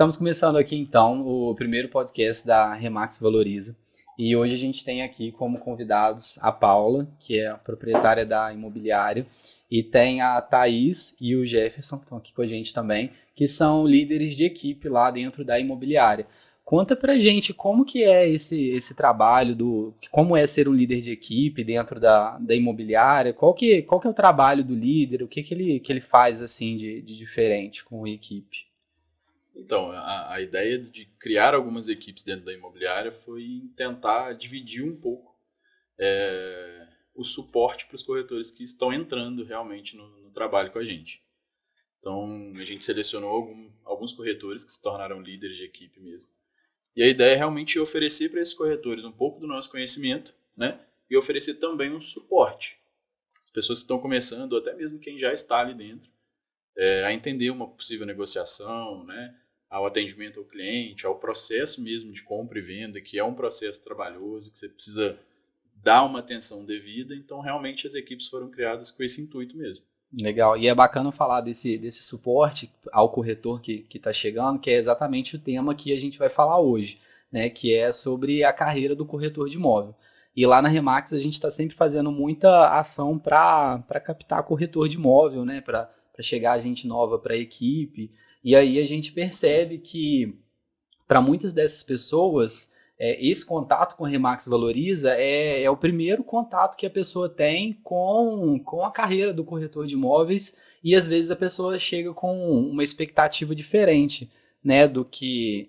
Estamos começando aqui então o primeiro podcast da Remax Valoriza e hoje a gente tem aqui como convidados a Paula, que é a proprietária da imobiliária, e tem a Thaís e o Jefferson, que estão aqui com a gente também, que são líderes de equipe lá dentro da imobiliária. Conta pra gente como que é esse trabalho, como é ser um líder de equipe dentro da imobiliária, qual que é o trabalho do líder, o que ele faz assim de diferente com a equipe. Então, a ideia de criar algumas equipes dentro da imobiliária foi tentar dividir um pouco o suporte para os corretores que estão entrando realmente no trabalho com a gente. Então, a gente selecionou alguns corretores que se tornaram líderes de equipe mesmo. E a ideia é realmente oferecer para esses corretores um pouco do nosso conhecimento, né? E oferecer também um suporte. As pessoas que estão começando, ou até mesmo quem já está ali dentro, a entender uma possível negociação, né? Ao atendimento ao cliente, ao processo mesmo de compra e venda, que é um processo trabalhoso, que você precisa dar uma atenção devida. Então, realmente, as equipes foram criadas com esse intuito mesmo. Legal. E é bacana falar desse suporte ao corretor que está chegando, que é exatamente o tema que a gente vai falar hoje, né? Que é sobre a carreira do corretor de imóvel. E lá na Remax a gente está sempre fazendo muita ação para captar corretor de imóvel, né? Para chegar gente nova para a equipe. E aí a gente percebe que, para muitas dessas pessoas, esse contato com a Remax Valoriza é o primeiro contato que a pessoa tem com a carreira do corretor de imóveis, e às vezes a pessoa chega com uma expectativa diferente, né, do que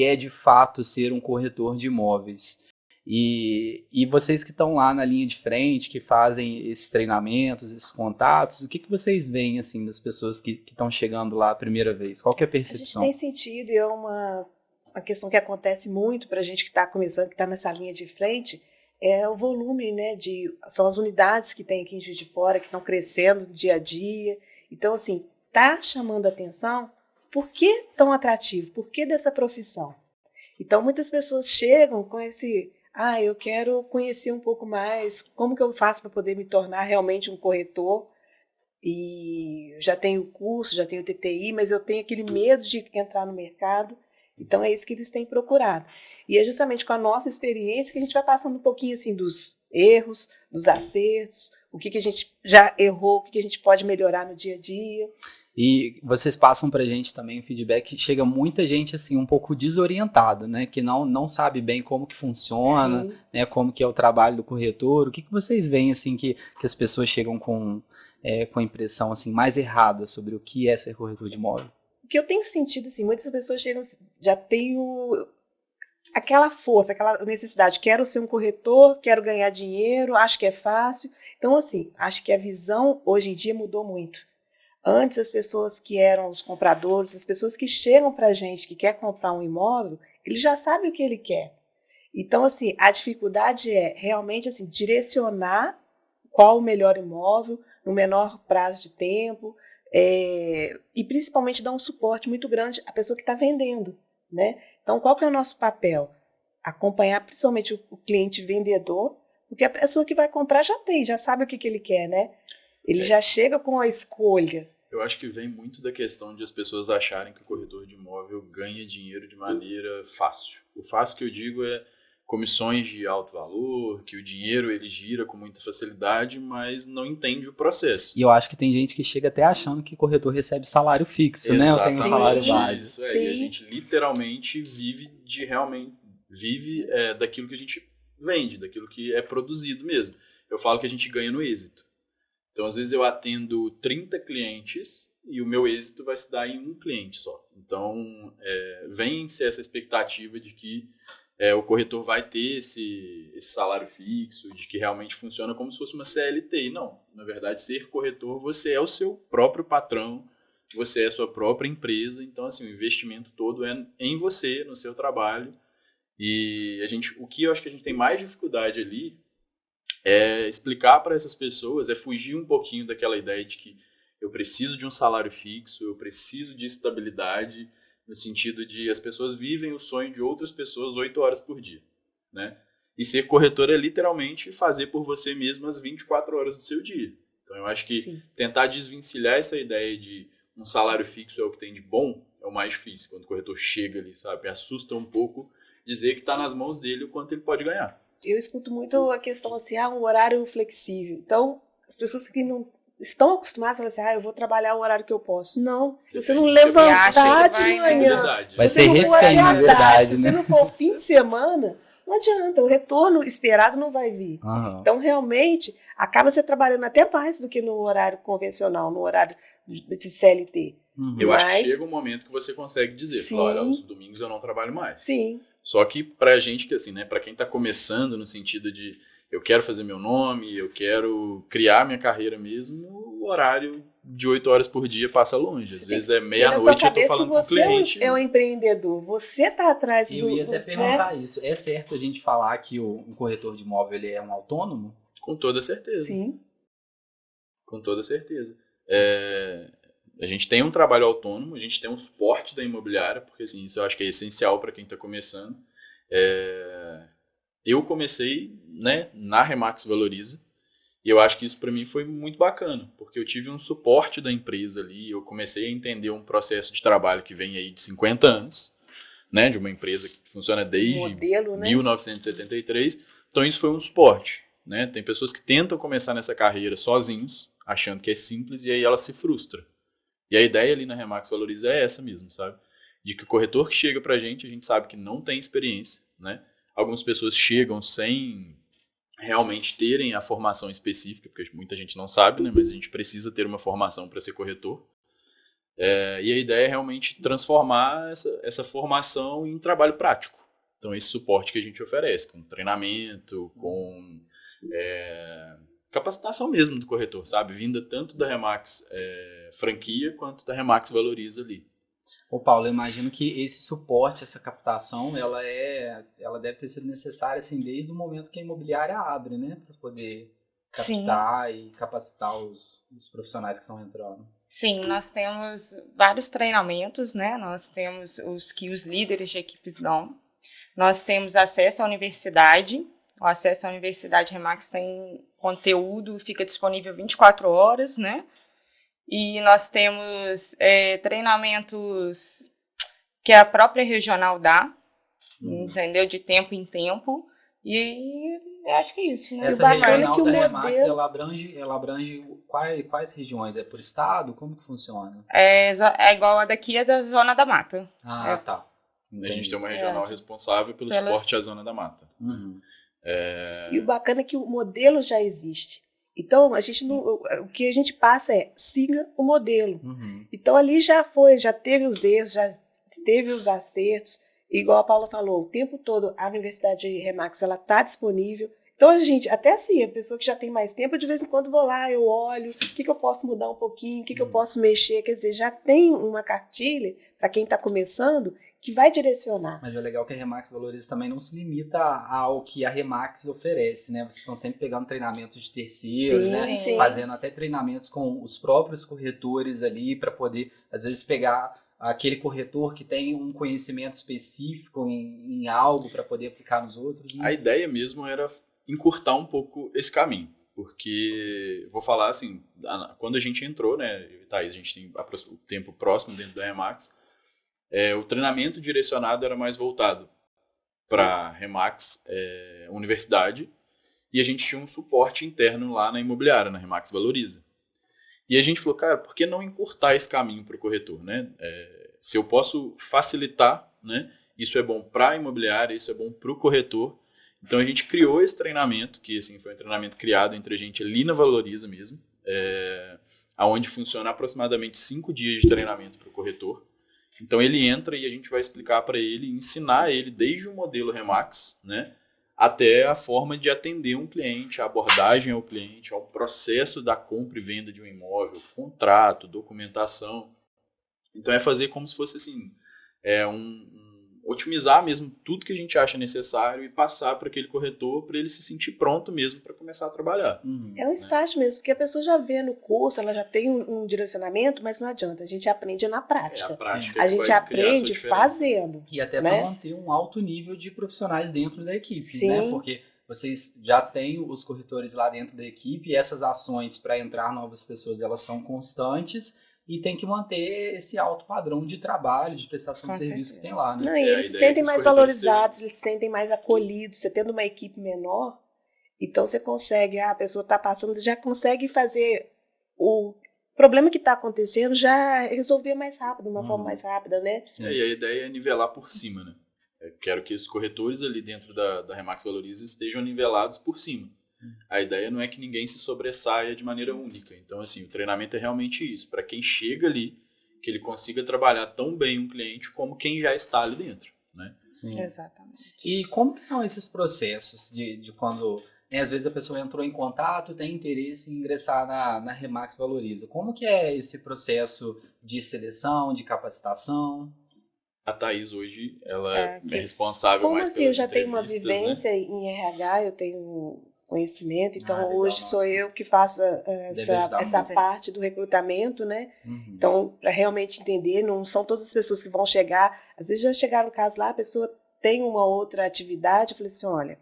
é de fato ser um corretor de imóveis. E vocês que estão lá na linha de frente, que fazem esses treinamentos, esses contatos, o que vocês veem assim das pessoas que estão chegando lá a primeira vez? Qual que é a percepção? A gente tem sentido, e é uma questão que acontece muito para a gente que está começando, que está nessa linha de frente, é o volume, né? São as unidades que tem aqui em Juiz de Fora, que estão crescendo dia a dia. Então, assim, está chamando a atenção. Por que tão atrativo? Por que dessa profissão? Então, muitas pessoas chegam com esse... eu quero conhecer um pouco mais, como que eu faço para poder me tornar realmente um corretor? E já tenho curso, já tenho TTI, mas eu tenho aquele medo de entrar no mercado. Então, é isso que eles têm procurado. E é justamente com a nossa experiência que a gente vai passando um pouquinho assim, dos erros, dos acertos, o que a gente já errou, o que a gente pode melhorar no dia a dia. E vocês passam para a gente também o feedback que chega muita gente assim um pouco desorientada, né? Que não sabe bem como que funciona, né? Como que é o trabalho do corretor. O que vocês veem assim que as pessoas chegam com a impressão assim mais errada sobre o que é ser corretor de imóvel? O que eu tenho sentido, assim, muitas pessoas chegam, já têm aquela força, aquela necessidade, quero ser um corretor, quero ganhar dinheiro, acho que é fácil. Então, assim, acho que a visão hoje em dia mudou muito. Antes, as pessoas que eram os compradores, as pessoas que chegam para a gente, que quer comprar um imóvel, ele já sabe o que ele quer. Então, assim, a dificuldade é realmente assim, direcionar qual o melhor imóvel, no menor prazo de tempo, e principalmente dar um suporte muito grande à pessoa que está vendendo, né? Então, qual que é o nosso papel? Acompanhar principalmente o cliente vendedor, porque a pessoa que vai comprar já sabe o que ele quer, né? Ele já chega com a escolha. Eu acho que vem muito da questão de as pessoas acharem que o corretor de imóvel ganha dinheiro de maneira fácil. O fácil que eu digo é comissões de alto valor, que o dinheiro ele gira com muita facilidade, mas não entende o processo. E eu acho que tem gente que chega até achando que corretor recebe salário fixo, né? Eu tenho um salário base. E a gente literalmente vive daquilo que a gente vende, daquilo que é produzido mesmo. Eu falo que a gente ganha no êxito. Então, às vezes eu atendo 30 clientes e o meu êxito vai se dar em um cliente só. Então, vem-se essa expectativa de que o corretor vai ter esse salário fixo, de que realmente funciona como se fosse uma CLT. E não, na verdade, ser corretor, você é o seu próprio patrão, você é a sua própria empresa. Então, assim, o investimento todo é em você, no seu trabalho. E o que eu acho que a gente tem mais dificuldade ali é explicar para essas pessoas, é fugir um pouquinho daquela ideia de que eu preciso de um salário fixo, eu preciso de estabilidade, no sentido de as pessoas vivem o sonho de outras pessoas 8 horas por dia, né? E ser corretor é literalmente fazer por você mesmo as 24 horas do seu dia. Então eu acho que tentar desvencilhar essa ideia de um salário fixo é o que tem de bom, o mais difícil, quando o corretor chega ali, sabe? Me assusta um pouco dizer que está nas mãos dele o quanto ele pode ganhar. Eu escuto muito a questão assim, um horário flexível. Então, as pessoas que não estão acostumadas a falar assim, eu vou trabalhar o horário que eu posso. Não, se você não levantar de manhã, vai ser refém, na verdade, se né? você não for fim de semana, não adianta, o retorno esperado não vai vir. Uhum. Então, realmente, acaba você trabalhando até mais do que no horário convencional, no horário de CLT. Uhum. Eu acho que chega um momento que você consegue dizer, falar, olha, os domingos eu não trabalho mais. Sim. Só que pra gente, que assim, né, pra quem tá começando no sentido de eu quero fazer meu nome, eu quero criar minha carreira mesmo, o horário de 8 horas por dia passa longe. Às vezes é meia-noite e eu tô falando com o cliente. Você é um empreendedor, você tá atrás Eu ia até perguntar isso. É certo a gente falar que um corretor de imóvel ele é um autônomo? Com toda certeza. Sim. Com toda certeza. A gente tem um trabalho autônomo, a gente tem um suporte da imobiliária, porque assim, isso eu acho que é essencial para quem está começando. Eu comecei, né, na Remax Valoriza, e eu acho que isso para mim foi muito bacana, porque eu tive um suporte da empresa ali, eu comecei a entender um processo de trabalho que vem aí de 50 anos, né, de uma empresa que funciona desde modelo, 1973, então isso foi um suporte. Né? Tem pessoas que tentam começar nessa carreira sozinhos, achando que é simples, e aí ela se frustra. E a ideia ali na Remax Valoriza é essa mesmo, sabe? De que o corretor que chega pra gente, a gente sabe que não tem experiência, né? Algumas pessoas chegam sem realmente terem a formação específica, porque muita gente não sabe, né? Mas a gente precisa ter uma formação para ser corretor. E a ideia é realmente transformar essa formação em trabalho prático. Então, esse suporte que a gente oferece, com treinamento, com capacitação mesmo do corretor, sabe? Vinda tanto da Remax franquia quanto da Remax Valoriza ali. Ô Paulo, eu imagino que esse suporte, essa captação, ela deve ter sido necessária assim, desde o momento que a imobiliária abre, né? Para poder captar e capacitar os profissionais que estão entrando. Sim, nós temos vários treinamentos, né? Nós temos os que os líderes de equipes dão. Nós temos acesso à universidade. O acesso à Universidade Remax tem conteúdo, fica disponível 24 horas, né? E nós temos treinamentos que a própria regional dá, entendeu? De tempo em tempo. E eu acho que é isso, né? Essa regional da Remax, ela abrange quais regiões? É por estado? Como que funciona? É igual a daqui, é da Zona da Mata. Tá. A gente tem uma regional responsável pelo suporte à Zona da Mata. Uhum. E o bacana é que o modelo já existe. Então, o que a gente passa é siga o modelo. Uhum. Então, ali já teve os erros, já teve os acertos. Igual a Paula falou, o tempo todo a Universidade Remax está disponível. Então, a gente, até assim, a pessoa que já tem mais tempo, de vez em quando vou lá, eu olho, o que eu posso mudar um pouquinho, o que eu posso mexer. Quer dizer, já tem uma cartilha para quem está começando que vai direcionar. Mas é legal que a Remax Valoriza também não se limita ao que a Remax oferece, né? Vocês estão sempre pegando treinamentos de terceiros, né? Sim. Fazendo até treinamentos com os próprios corretores ali para poder, às vezes, pegar aquele corretor que tem um conhecimento específico em algo para poder aplicar nos outros. Né? A ideia mesmo era encurtar um pouco esse caminho, porque, vou falar assim, quando a gente entrou, né, Thaís, a gente tem o tempo próximo dentro da Remax, o treinamento direcionado era mais voltado para Remax Universidade, e a gente tinha um suporte interno lá na imobiliária, na Remax Valoriza. E a gente falou, cara, por que não encurtar esse caminho para o corretor, né? Se eu posso facilitar, né? Isso é bom para a imobiliária, isso é bom para o corretor. Então a gente criou esse treinamento, que assim, foi um treinamento criado entre a gente ali na Valoriza mesmo, onde funciona aproximadamente 5 dias de treinamento para o corretor. Então ele entra e a gente vai explicar para ele, ensinar ele desde o modelo Remax, né? Até a forma de atender um cliente, a abordagem ao cliente, ao processo da compra e venda de um imóvel, contrato, documentação. Então é fazer como se fosse assim, otimizar mesmo tudo que a gente acha necessário e passar para aquele corretor para ele se sentir pronto mesmo para começar a trabalhar. É um estágio mesmo, porque a pessoa já vê no curso, ela já tem um direcionamento, mas não adianta, a gente aprende na prática. A prática a gente aprende fazendo. E até para manter um alto nível de profissionais dentro da equipe, Sim. né? Porque vocês já têm os corretores lá dentro da equipe e essas ações para entrar novas pessoas, elas são constantes, e tem que manter esse alto padrão de trabalho, de prestação de serviço que tem lá, né? Não, e a eles se ideia é sentem que os mais corretores valorizados, eles se sentem mais acolhidos. Você tendo uma equipe menor, então você consegue, a pessoa está passando, já consegue fazer o problema que está acontecendo, já resolver mais rápido, de uma forma mais rápida, né? Sim. E a ideia é nivelar por cima, né? Eu quero que os corretores ali dentro da Remax Valoriza estejam nivelados por cima. A ideia não é que ninguém se sobressaia de maneira única. Então, assim, o treinamento é realmente isso. Para quem chega ali, que ele consiga trabalhar tão bem um cliente como quem já está ali dentro, né? Sim. Exatamente. E como que são esses processos de quando, né, às vezes a pessoa entrou em contato, tem interesse em ingressar na Remax Valoriza? Como que é esse processo de seleção, de capacitação? A Thaís hoje, ela é que- responsável Como mais assim, eu pelas já tenho uma entrevistas, né? vivência em RH, eu tenho conhecimento, então Legal, hoje sou nossa. eu que faço Deve ajudar essa muito. parte do recrutamento, né? Uhum. Então, para realmente entender, não são todas as pessoas que vão chegar. Às vezes já chegaram no caso lá, a pessoa tem uma outra atividade, eu falei assim, olha,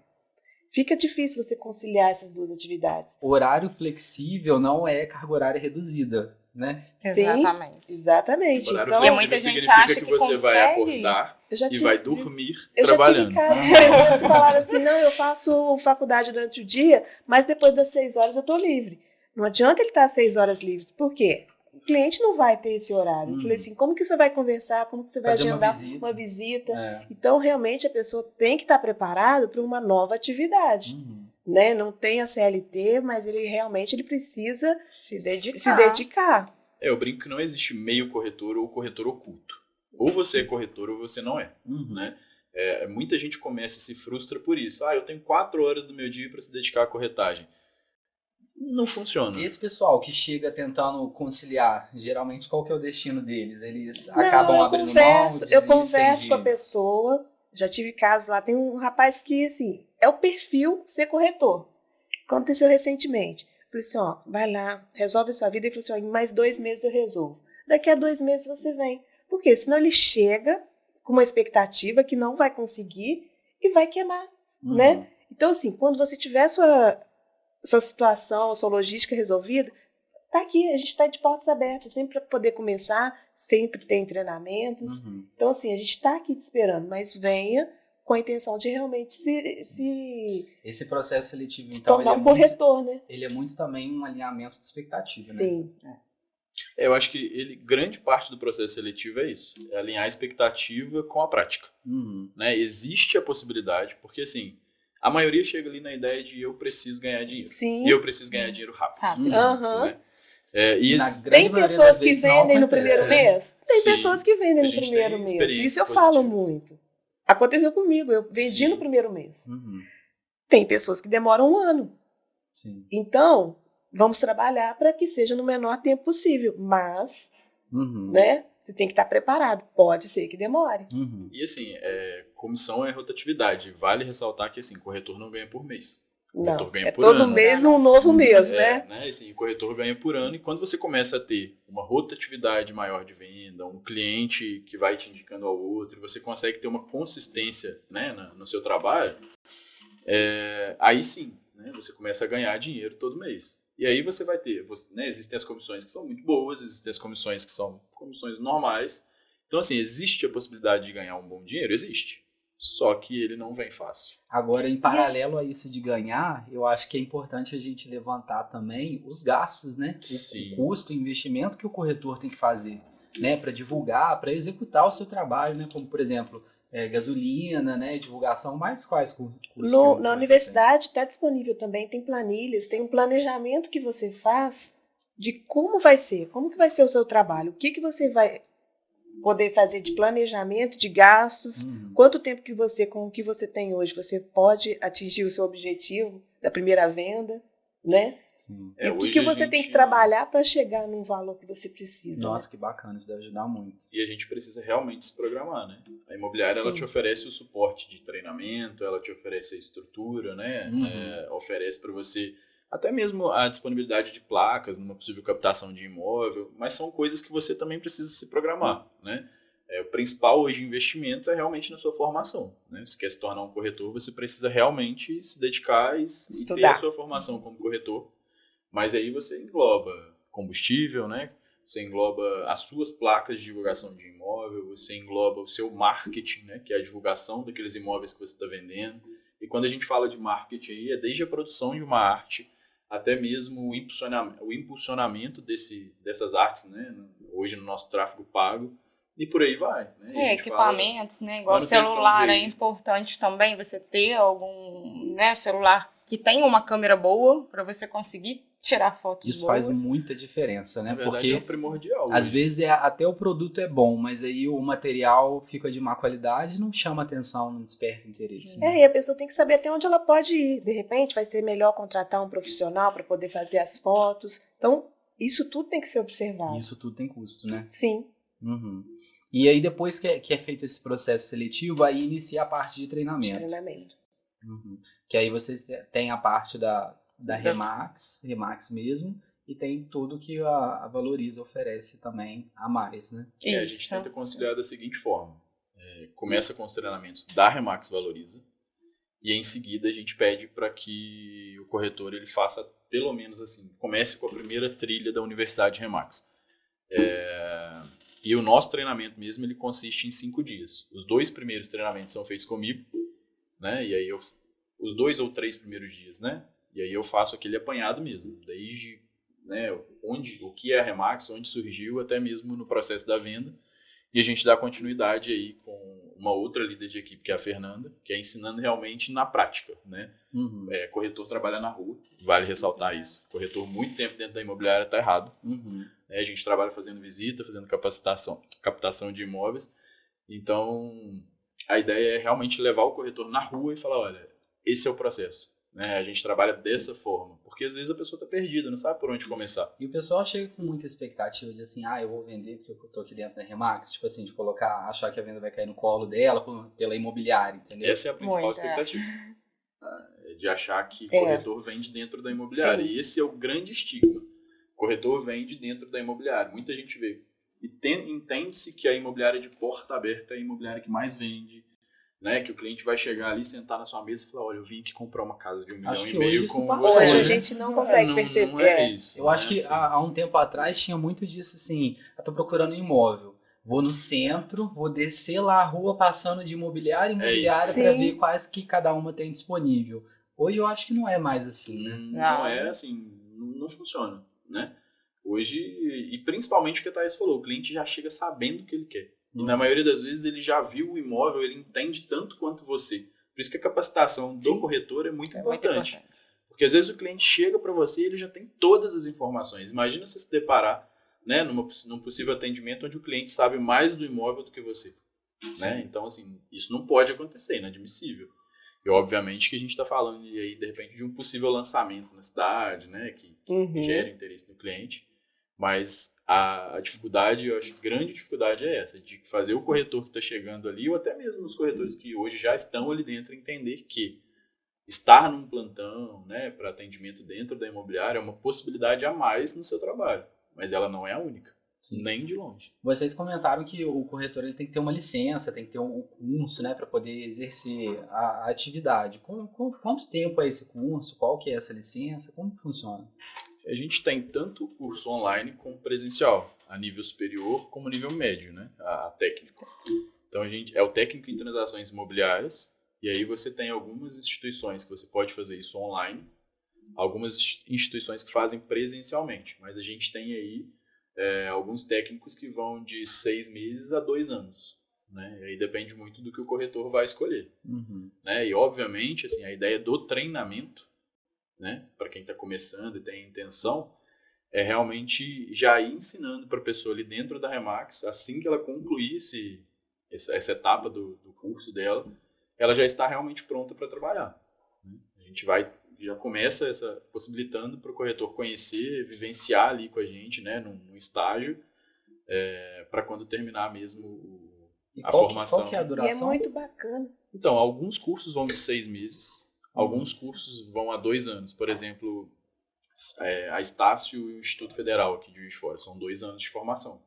fica difícil você conciliar essas duas atividades. Horário flexível não é carga horária reduzida, né? Exatamente. Exatamente. Horário Então, E flexível muita gente significa acha que que você vai consegue. acordar eu já e tive, vai dormir eu já tive trabalhando. casos de pessoas que falaram assim, não, eu faço faculdade durante o dia, mas depois das 6 horas eu estou livre. Não adianta ele estar às 6 horas livre. Por quê? O cliente não vai ter esse horário. Eu falei assim, como que você vai conversar? Como que você vai Fazer uma agendar visita. uma visita? É. Então, realmente, a pessoa tem que estar preparada para uma nova atividade. Uhum. Né? Não tem a CLT, mas ele realmente precisa Se se dedicar. dedicar. Eu brinco que não existe meio corretor ou corretor oculto. Ou você é corretor ou você não é. Uhum. Né? Muita gente começa e se frustra por isso. Eu tenho 4 horas do meu dia para se dedicar à corretagem. Não funciona. Esse pessoal que chega tentando conciliar, geralmente qual que é o destino deles? Eles Não, acabam eu abrindo converso, mão, eu desistem converso com a pessoa. Já tive casos lá, tem um rapaz que, assim, é o perfil ser corretor. Aconteceu recentemente. Falei assim, ó, vai lá, resolve a sua vida. Ele falou assim, ó, em mais 2 meses eu resolvo. Daqui a 2 meses você vem. Por quê? Senão ele chega com uma expectativa que não vai conseguir e vai queimar, Uhum. né? Então, assim, quando você tiver a sua situação, a sua logística resolvida, tá aqui, a gente está de portas abertas, sempre para poder começar, sempre tem treinamentos. Uhum. Então, assim, a gente está aqui te esperando, mas venha com a intenção de realmente se Esse processo seletivo, então, tornar um corretor, né? ele é muito também um alinhamento de expectativa, né? Sim. Eu acho que grande parte do processo seletivo é isso. É alinhar a expectativa com a prática. Uhum. Né? Existe a possibilidade, porque assim, a maioria chega ali na ideia de eu preciso ganhar dinheiro. Sim. E eu preciso ganhar dinheiro rápido. Rápido. Aham. Né? E Na ex- grande Tem maioria pessoas das que vezes não vendem no acontece, primeiro né? mês? Tem Sim. pessoas que vendem A no gente primeiro tem mês. experiências Isso eu falo positivas. muito. Aconteceu comigo, eu vendi Sim. no primeiro mês. Uhum. Tem pessoas que demoram 1 ano. Sim. Então, vamos trabalhar para que seja no menor tempo possível. Mas, Uhum. né, você tem que estar preparado. Pode ser que demore. Uhum. E assim, comissão é rotatividade. Vale ressaltar que assim, corretor não ganha por mês. O Não, corretor ganha é por todo ano. mês um novo mês, né? Assim, o corretor ganha por ano e quando você começa a ter uma rotatividade maior de venda, um cliente que vai te indicando ao outro, você consegue ter uma consistência, né, no seu trabalho, aí sim, né, você começa a ganhar dinheiro todo mês. E aí você vai ter, né, existem as comissões que são muito boas, existem as comissões que são comissões normais. Então, assim, existe a possibilidade de ganhar um bom dinheiro? Existe. Só que ele não vem fácil. Agora, em paralelo a isso de ganhar, eu acho que é importante a gente levantar também os gastos, né? Sim. O custo, o investimento que o corretor tem que fazer, né? Para divulgar, para executar o seu trabalho, né? Como, por exemplo, gasolina, né? Divulgação, mais quais custos? que o Na corretor universidade está disponível também, tem planilhas, tem um planejamento que você faz de como vai ser, como que vai ser o seu trabalho, o que você vai poder fazer de planejamento, de gastos, tem? Uhum. quanto tempo que você, com o que você tem hoje, você pode atingir o seu objetivo da primeira venda, né? Sim. E o Hoje que a você tem gente- que trabalhar para chegar num valor que você precisa. Nossa, que bacana, isso deve ajudar muito. E a gente precisa realmente se programar, né? A imobiliária, ela Sim. te oferece o suporte de treinamento, ela te oferece a estrutura, né? Uhum. Oferece para você até mesmo a disponibilidade de placas numa possível captação de imóvel, mas são coisas que você também precisa se programar, né? O principal hoje investimento é realmente na sua formação, né? Se quer se tornar um corretor, você precisa realmente se dedicar e ter Estudar. a sua formação como corretor, mas aí você engloba combustível, né? você engloba as suas placas de divulgação de imóvel, você engloba o seu marketing, né, que é a divulgação daqueles imóveis que você está vendendo. E quando a gente fala de marketing aí, é desde a produção de uma arte até mesmo o impulsionamento dessas artes, né, hoje no nosso tráfego pago, e por aí vai. Né? Equipamentos, né? Igual celular é importante também você ter algum, né, celular que tenha uma câmera boa para você conseguir tirar fotos Isso boas. faz muita diferença, né? Na verdade, porque é o primordial. Às vezes até o produto é bom, mas aí o material fica de má qualidade, não chama atenção, não desperta interesse. Né? E a pessoa tem que saber até onde ela pode ir. De repente, vai ser melhor contratar um profissional para poder fazer as fotos. Então, isso tudo tem que ser observado. Isso tudo tem custo, né? Sim. Uhum. E aí, depois que é feito esse processo seletivo, aí inicia a parte de treinamento. Uhum. Que aí vocês têm a parte da Remax mesmo, e tem tudo que a Valoriza oferece também a mais, né? E a gente tenta conciliar da seguinte forma. Começa com os treinamentos da Remax Valoriza, e em seguida a gente pede para que o corretor ele faça pelo menos assim, comece com a primeira trilha da Universidade Remax. E o nosso treinamento mesmo, ele consiste em 5 dias. Os 2 primeiros treinamentos são feitos comigo, né? E aí os 2 ou 3 primeiros dias, né? E aí eu faço aquele apanhado mesmo, desde, né, o que é a Remax, onde surgiu, até mesmo no processo da venda. E a gente dá continuidade aí com uma outra líder de equipe, que é a Fernanda, que é ensinando realmente na prática, né? Uhum. Corretor trabalha na rua, vale ressaltar isso. Corretor muito tempo dentro da imobiliária está errado. Uhum. A gente trabalha fazendo visita, fazendo captação de imóveis. Então, a ideia é realmente levar o corretor na rua e falar, olha, esse é o processo. Né? A gente trabalha dessa forma. Porque às vezes a pessoa está perdida, não sabe por onde começar. E o pessoal chega com muita expectativa de assim, eu vou vender porque eu tô aqui dentro da Remax. Tipo assim, de achar que a venda vai cair no colo dela pela imobiliária, entendeu? Essa é a principal expectativa. De achar que corretor vende dentro da imobiliária. Sim. E esse é o grande estigma. Corretor vende dentro da imobiliária. Muita gente vê. E entende-se que a imobiliária de porta aberta é a imobiliária que mais vende, né? Que o cliente vai chegar ali, sentar na sua mesa e falar, olha, eu vim aqui comprar uma casa de 1,5 milhão com você. Hoje a gente não consegue perceber. Não é isso. Eu acho que assim. Há um tempo atrás tinha muito disso assim, eu tô procurando um imóvel. Vou no centro, vou descer lá a rua passando de imobiliária em imobiliária para ver quais que cada uma tem disponível. Hoje eu acho que não é mais assim, né? Não é assim, não funciona. Né? Hoje, e principalmente o que a Thaís falou, o cliente já chega sabendo o que ele quer. E na maioria das vezes ele já viu o imóvel, ele entende tanto quanto você. Por isso que a capacitação do corretor é muito importante. Porque às vezes o cliente chega para você e ele já tem todas as informações. Imagina você se deparar, né, num possível atendimento onde o cliente sabe mais do imóvel do que você. Né? Então, assim, isso não pode acontecer, é inadmissível. E obviamente que a gente está falando aí, de repente, de um possível lançamento na cidade, né, que gera interesse no cliente. Mas a dificuldade, eu acho que a grande dificuldade é essa, de fazer o corretor que está chegando ali, ou até mesmo os corretores que hoje já estão ali dentro, entender que estar num plantão, né, para atendimento dentro da imobiliária é uma possibilidade a mais no seu trabalho. Mas ela não é a única. Sim. Nem de longe. Vocês comentaram que o corretor ele tem que ter uma licença, tem que ter um curso, né, para poder exercer a atividade. Quanto tempo é esse curso? Qual que é essa licença? Como funciona? A gente tem tanto curso online como presencial, a nível superior como nível médio, né, a técnico. Então é o técnico em transações imobiliárias, e aí você tem algumas instituições que você pode fazer isso online, algumas instituições que fazem presencialmente, mas a gente tem aí alguns técnicos que vão de 6 meses a 2 anos. Né? E aí depende muito do que o corretor vai escolher. Né? E, obviamente, assim, a ideia do treinamento, né, para quem está começando e tem intenção, é realmente já ir ensinando para a pessoa ali dentro da Remax, assim que ela concluir essa etapa do curso dela, ela já está realmente pronta para trabalhar. Né? A gente já começa possibilitando para o corretor conhecer, vivenciar ali com a gente, né, num estágio, para quando terminar mesmo a formação. Qual que é a duração? E é muito bacana. Então, alguns cursos vão de 6 meses, alguns cursos vão a 2 anos. Por exemplo, a Estácio e o Instituto Federal aqui de Juiz de Fora, são 2 anos de formação,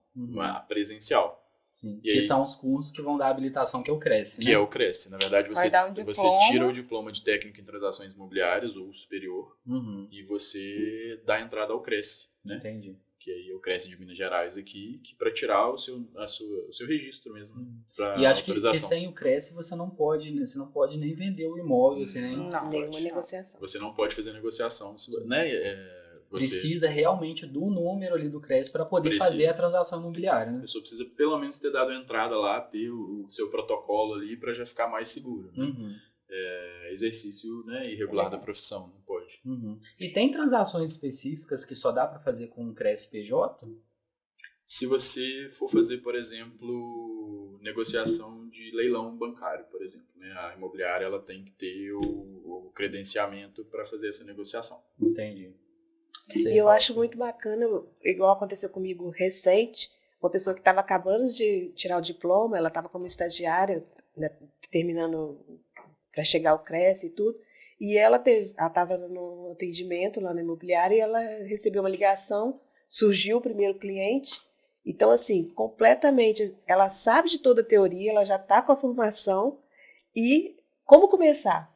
presencial. Sim, que são os cursos que vão dar habilitação, que é o Cresce, né? Que é o Cresce. Na verdade, você tira o diploma de técnico em transações imobiliárias, ou superior, e você dá a entrada ao Cresce. Né? Entendi. que aí eu Cresce de Minas Gerais aqui, para tirar o seu registro mesmo, para E acho que autorização. sem o Cresce você não pode, né? Você não pode nem vender o imóvel, você nem Não, Nenhuma negociação. Você não pode fazer negociação, né? Você precisa realmente do número ali do Cresce para poder Precisa. fazer a transação imobiliária, A né? pessoa precisa pelo menos ter dado a entrada lá, ter o seu protocolo ali para já ficar mais seguro. Né? Uhum. Exercício, né, irregular da profissão, não pode. Uhum. E tem transações específicas que só dá para fazer com o Cresce PJ? Se você for fazer, por exemplo, negociação de leilão bancário, por exemplo, né, a imobiliária ela tem que ter o credenciamento para fazer essa negociação. Entendi. E eu acho muito bacana, igual aconteceu comigo recente, uma pessoa que estava acabando de tirar o diploma, ela estava como estagiária, né, terminando para chegar ao Cresce e tudo, e ela estava no atendimento lá na imobiliária e ela recebeu uma ligação, surgiu o primeiro cliente, então assim, completamente, ela sabe de toda a teoria, ela já está com a formação, e como começar?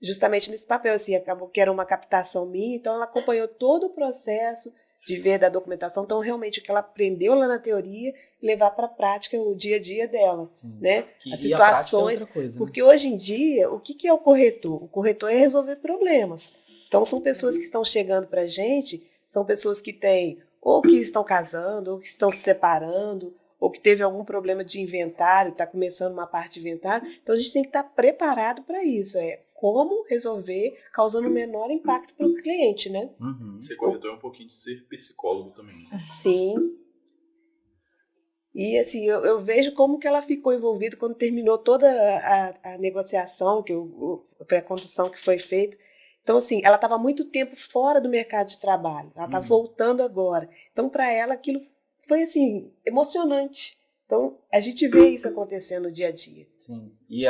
Justamente nesse papel, assim, acabou que era uma captação minha, então ela acompanhou todo o processo de ver da documentação, então realmente o que ela aprendeu lá na teoria, levar para a prática o dia a dia dela, Sim. né? E As a prática é situações, outra coisa, né? porque hoje em dia, o que é o corretor? O corretor é resolver problemas. Então são pessoas que estão chegando para a gente, são pessoas que têm, ou que estão casando, ou que estão se separando, ou que teve algum problema de inventário, está começando uma parte de inventário, então a gente tem que estar preparado para isso, como resolver causando o menor impacto para o cliente, né? Uhum. Ser corretor é um pouquinho de ser psicólogo também. Né? Sim. E assim, eu vejo como que ela ficou envolvida quando terminou toda a negociação, a pré-condução que foi feita. Então, assim, ela estava muito tempo fora do mercado de trabalho. Ela está voltando agora. Então, para ela, aquilo foi, assim, emocionante. Então, a gente vê isso acontecendo no dia a dia. Sim. E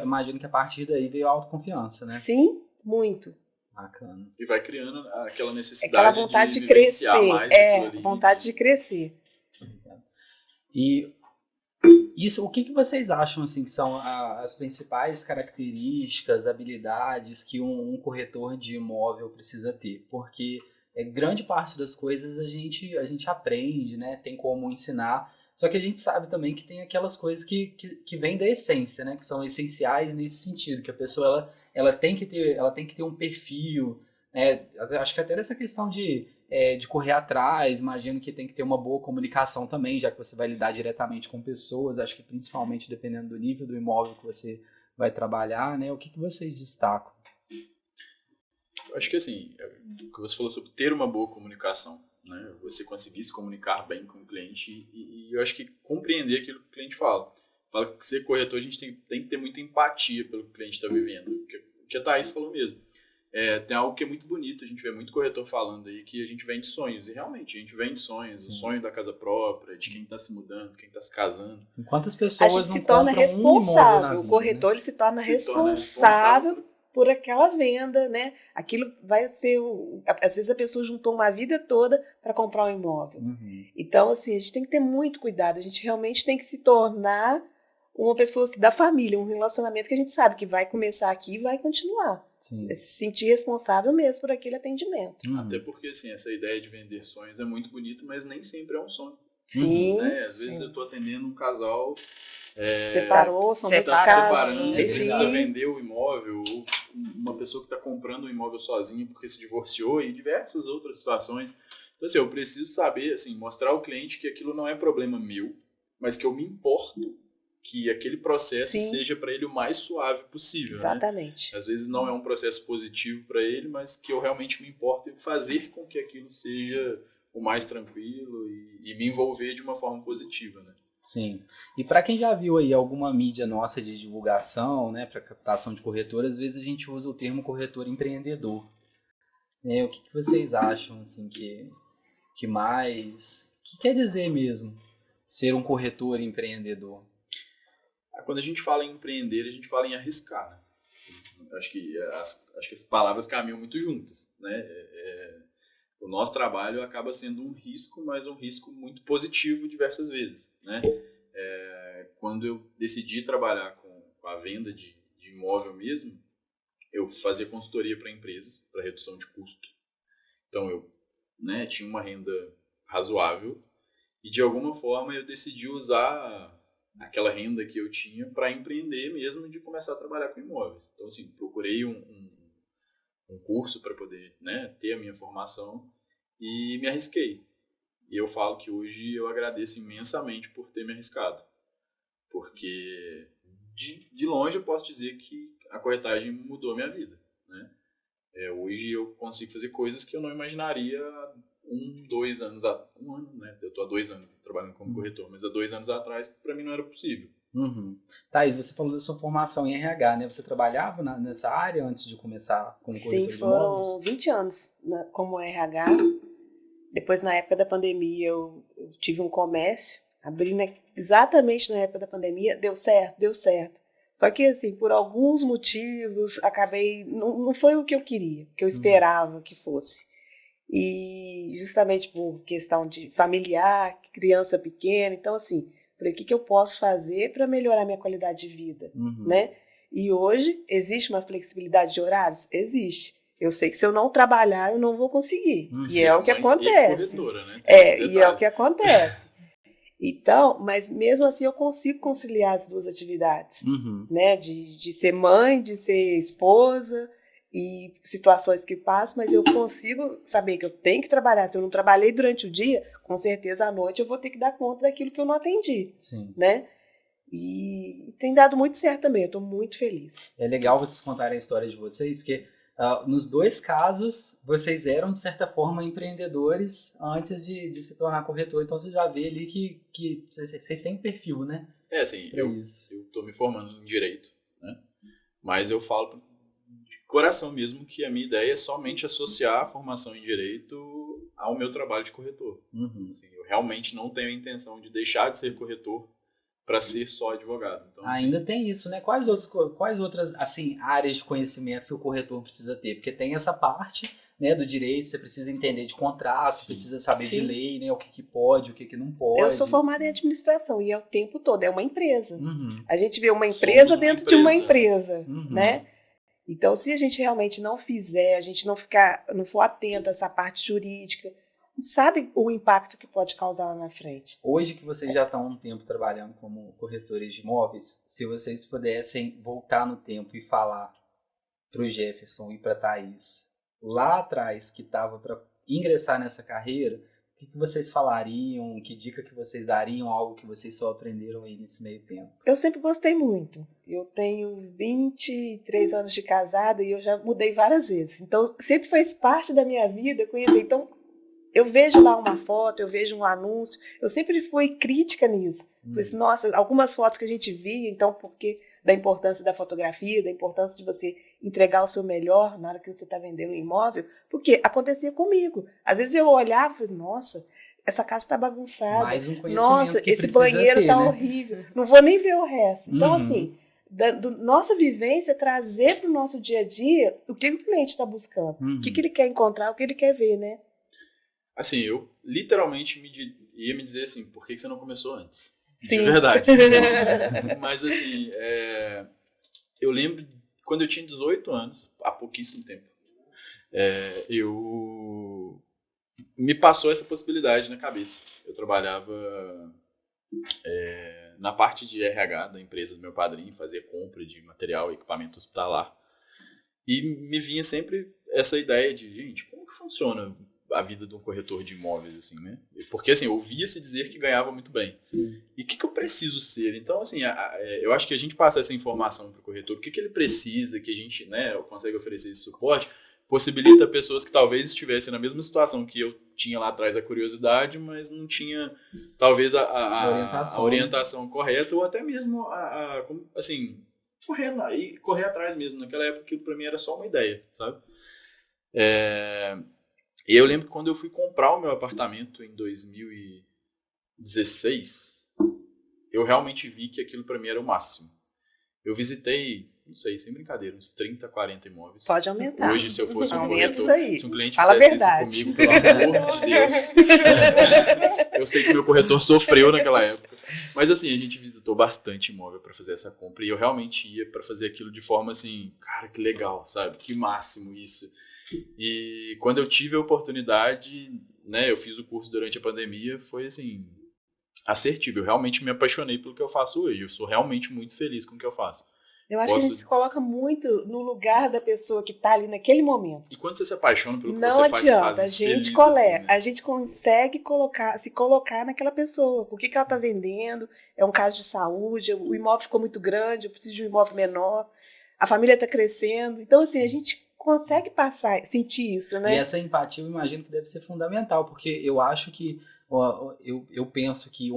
imagino que a partir daí veio a autoconfiança, né? Sim, muito. Bacana. E vai criando aquela necessidade Aquela vontade de vivenciar crescer. mais aquilo ali. Vontade de crescer. E isso, o que vocês acham assim que são as principais características, habilidades que um corretor de imóvel precisa ter? Porque grande parte das coisas a gente aprende, né? Tem como ensinar. Só que a gente sabe também que tem aquelas coisas que vêm da essência, né? Que são essenciais nesse sentido, que a pessoa ela tem que ter um perfil, né? Acho que até essa questão de correr atrás, imagino que tem que ter uma boa comunicação também, já que você vai lidar diretamente com pessoas, acho que principalmente dependendo do nível do imóvel que você vai trabalhar, né? O que vocês destacam? Eu acho que assim, o que você falou sobre ter uma boa comunicação, né? Você conseguir se comunicar bem com o cliente e eu acho que compreender aquilo que o cliente fala. Fala que ser corretor a gente tem que ter muita empatia pelo que o cliente está vivendo, o que a Thaís falou mesmo. Tem algo que é muito bonito, a gente vê muito corretor falando aí que a gente vende sonhos, e realmente a gente vende sonhos, o sonho da casa própria, de quem está se mudando, quem está se casando. Quantas pessoas a gente não se torna compram responsável, vida, o corretor, né? ele se torna responsável por aquela venda, né? Aquilo vai ser, às vezes a pessoa juntou uma vida toda para comprar um imóvel. Uhum. Então, assim, a gente tem que ter muito cuidado, a gente realmente tem que se tornar uma pessoa da família, um relacionamento que a gente sabe que vai começar aqui e vai continuar. Sim. É se sentir responsável mesmo por aquele atendimento. Uhum. Até porque, assim, essa ideia de vender sonhos é muito bonita, mas nem sempre é um sonho. Sim. Né? Às vezes eu estou atendendo um casal... separou, são muitos está casos. separando, Sim. precisa vender o imóvel, ou uma pessoa que está comprando um imóvel sozinha porque se divorciou e diversas outras situações. Então, assim, eu preciso saber, assim, mostrar ao cliente que aquilo não é problema meu, mas que eu me importo que aquele processo seja para ele o mais suave possível. Exatamente. Né? Às vezes não é um processo positivo para ele, mas que eu realmente me importo em fazer com que aquilo seja o mais tranquilo e me envolver de uma forma positiva, né? Sim. E para quem já viu aí alguma mídia nossa de divulgação, né, para captação de corretor, às vezes a gente usa o termo corretor empreendedor. O que vocês acham assim que mais, que quer dizer mesmo ser um corretor empreendedor? Quando a gente fala em empreender, a gente fala em arriscar. Né? Acho que as palavras caminham muito juntas, né? O nosso trabalho acaba sendo um risco, mas um risco muito positivo diversas vezes, né? Quando eu decidi trabalhar com a venda de imóvel mesmo, eu fazia consultoria para empresas, para redução de custo. Então, eu tinha uma renda razoável e de alguma forma eu decidi usar aquela renda que eu tinha para empreender mesmo, de começar a trabalhar com imóveis. Então, assim, procurei um curso para poder, né, ter a minha formação e me arrisquei. E eu falo que hoje eu agradeço imensamente por ter me arriscado. Porque de longe eu posso dizer que a corretagem mudou a minha vida, né? Hoje eu consigo fazer coisas que eu não imaginaria há 2 anos, um ano, né? Eu estou há 2 anos trabalhando como corretor, mas há 2 anos atrás para mim não era possível. Uhum. Thaís, você falou da sua formação em RH, né? Você trabalhava nessa área antes de começar como corretor de imóveis? Sim, foram 20 anos como RH. Depois, na época da pandemia, eu tive um comércio, abri exatamente na época da pandemia, deu certo. Só que, assim, por alguns motivos, acabei... Não foi o que eu queria, o que eu esperava que fosse. E justamente por questão de familiar, criança pequena, então, assim, falei, o que eu posso fazer para melhorar minha qualidade de vida, né? E hoje, existe uma flexibilidade de horários? Existe. Eu sei que se eu não trabalhar, eu não vou conseguir. E é o que acontece. Corretora, né? E é o que acontece. Então, mas mesmo assim eu consigo conciliar as duas atividades, né? De ser mãe, de ser esposa e situações que passam, mas eu consigo saber que eu tenho que trabalhar. Se eu não trabalhei durante o dia, com certeza à noite eu vou ter que dar conta daquilo que eu não atendi, né? E tem dado muito certo também, eu estou muito feliz. É legal vocês contarem a história de vocês, porque nos dois casos, vocês eram, de certa forma, empreendedores antes de se tornar corretor. Então, você já vê ali que vocês têm perfil, né? Assim, eu estou me formando em Direito, né? Mas eu falo de coração mesmo que a minha ideia é somente associar a formação em Direito ao meu trabalho de corretor. Assim, eu realmente não tenho a intenção de deixar de ser corretor para ser só advogado. Então, ainda assim, tem isso, né? Quais outras assim, áreas de conhecimento que o corretor precisa ter? Porque tem essa parte, né, do direito, você precisa entender de contrato, precisa saber de lei, né, o que pode, o que não pode. Eu sou formada em administração e é o tempo todo, é uma empresa. A gente vê uma empresa dentro de uma empresa, né? Então, se a gente realmente não fizer, a gente não for atento a essa parte jurídica, sabe o impacto que pode causar lá na frente. Hoje que vocês já estão há um tempo trabalhando como corretores de imóveis, se vocês pudessem voltar no tempo e falar para o Jefferson e para a Thaís, lá atrás, que estava para ingressar nessa carreira, o que vocês falariam, que dica que vocês dariam, algo que vocês só aprenderam aí nesse meio tempo? Eu sempre gostei muito. Eu tenho 23 anos de casada e eu já mudei várias vezes. Então, sempre faz parte da minha vida conhecer. Então, eu vejo lá uma foto, eu vejo um anúncio, eu sempre fui crítica nisso. Falei assim, nossa, algumas fotos que a gente via, então, porque da importância da fotografia, da importância de você entregar o seu melhor na hora que você está vendendo um imóvel, porque acontecia comigo. Às vezes eu olhava e falei, nossa, essa casa está bagunçada, mais um conhecimento nossa, que esse banheiro está horrível, não vou nem ver o resto. Então, assim, da nossa vivência, trazer para o nosso dia a dia o que o cliente está buscando, o que ele quer encontrar, o que ele quer ver, né? Assim, eu literalmente ia me dizer assim, por que você não começou antes? Sim. De verdade. Mas assim, eu lembro quando eu tinha 18 anos, há pouquíssimo tempo, me passou essa possibilidade na cabeça. Eu trabalhava na parte de RH da empresa do meu padrinho, fazia compra de material e equipamento hospitalar. E me vinha sempre essa ideia de, gente, como que funciona a vida de um corretor de imóveis, assim, né? Porque, assim, eu ouvia-se dizer que ganhava muito bem. E o que eu preciso ser? Então, assim, eu acho que a gente passa essa informação para o corretor, o que ele precisa, que a gente, né, consegue oferecer esse suporte, possibilita pessoas que talvez estivessem na mesma situação que eu tinha lá atrás, a curiosidade, mas não tinha, talvez, a orientação correta, ou até mesmo, assim, correr atrás mesmo. Naquela época, aquilo para mim era só uma ideia, sabe? E eu lembro que quando eu fui comprar o meu apartamento em 2016, eu realmente vi que aquilo para mim era o máximo. Eu visitei, não sei, sem brincadeira, uns 30, 40 imóveis. Pode aumentar. Hoje, se eu fosse um corretor, se um cliente fala fizesse verdade. isso comigo, pelo amor de Deus. Eu sei que meu corretor sofreu naquela época. Mas assim, a gente visitou bastante imóvel para fazer essa compra. E eu realmente ia para fazer aquilo de forma assim, cara, que legal, sabe? Que máximo isso. E quando eu tive a oportunidade, né, eu fiz o curso durante a pandemia, foi assim, assertivo. Eu realmente me apaixonei pelo que eu faço hoje. Eu sou realmente muito feliz com o que eu faço. Eu acho que a gente se coloca muito no lugar da pessoa que está ali naquele momento. E quando você se apaixona pelo que Não você faz, você adianta, faz isso feliz, assim, né? a gente consegue se colocar naquela pessoa. Por que ela está vendendo? É um caso de saúde, o imóvel ficou muito grande, eu preciso de um imóvel menor, a família está crescendo. Então, assim, a gente consegue sentir isso, né? E essa empatia eu imagino que deve ser fundamental, porque eu acho que, ó, eu penso que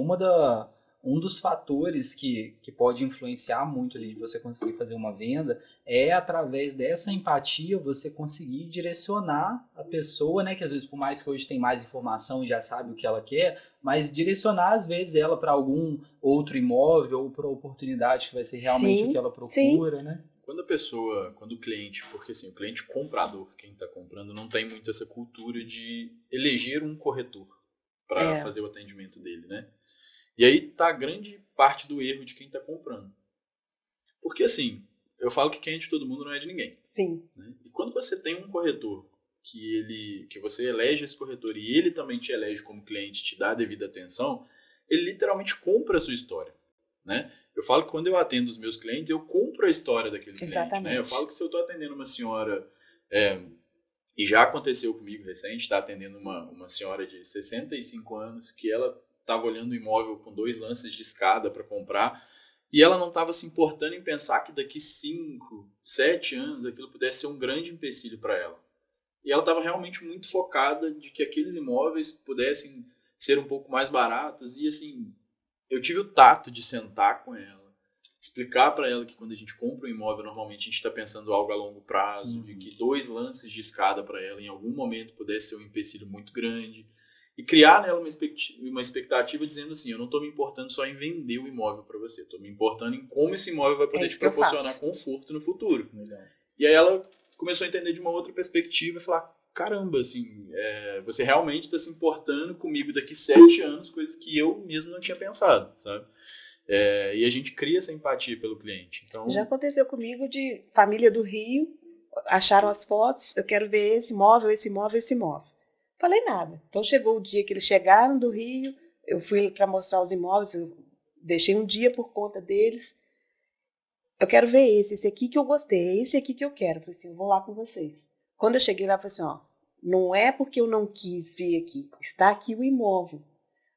um dos fatores que pode influenciar muito ali de você conseguir fazer uma venda é através dessa empatia você conseguir direcionar a pessoa, né? Que às vezes, por mais que hoje tem mais informação e já sabe o que ela quer, mas direcionar às vezes ela para algum outro imóvel ou para oportunidade que vai ser realmente Sim, o que ela procura, sim. né? Quando o cliente, porque assim, o cliente comprador, quem está comprando, não tem muito essa cultura de eleger um corretor para fazer o atendimento dele, né? E aí tá a grande parte do erro de quem está comprando. Porque assim, eu falo que quem é de todo mundo não é de ninguém. Sim. Né? E quando você tem um corretor que você elege esse corretor e ele também te elege como cliente, te dá a devida atenção, ele literalmente compra a sua história, né? Eu falo que quando eu atendo os meus clientes, eu compro a história daquele cliente, né? Eu falo que se eu estou atendendo uma senhora, e já aconteceu comigo recente, está atendendo uma senhora de 65 anos, que ela estava olhando o imóvel com 2 lances de escada para comprar, e ela não estava se importando em pensar que daqui 5, 7 anos aquilo pudesse ser um grande empecilho para ela. E ela estava realmente muito focada de que aqueles imóveis pudessem ser um pouco mais baratos. E assim, eu tive o tato de sentar com ela, explicar para ela que quando a gente compra um imóvel, normalmente a gente está pensando algo a longo prazo, de que 2 lances de escada para ela em algum momento pudesse ser um empecilho muito grande. E criar nela uma expectativa dizendo assim, eu não estou me importando só em vender o imóvel para você, estou me importando em como esse imóvel vai poder te proporcionar conforto no futuro. E aí ela começou a entender de uma outra perspectiva e falar, caramba, assim, você realmente está se importando comigo daqui 7 anos, coisas que eu mesmo não tinha pensado, sabe? E a gente cria essa empatia pelo cliente. Então, já aconteceu comigo de família do Rio, acharam as fotos, eu quero ver esse imóvel, esse imóvel, esse imóvel. Falei nada. Então chegou o dia que eles chegaram do Rio, eu fui para mostrar os imóveis, eu deixei um dia por conta deles. Eu quero ver esse aqui que eu gostei, é esse aqui que eu quero. Eu falei assim, eu vou lá com vocês. Quando eu cheguei lá, eu falei assim, ó, não é porque eu não quis vir aqui, está aqui o imóvel,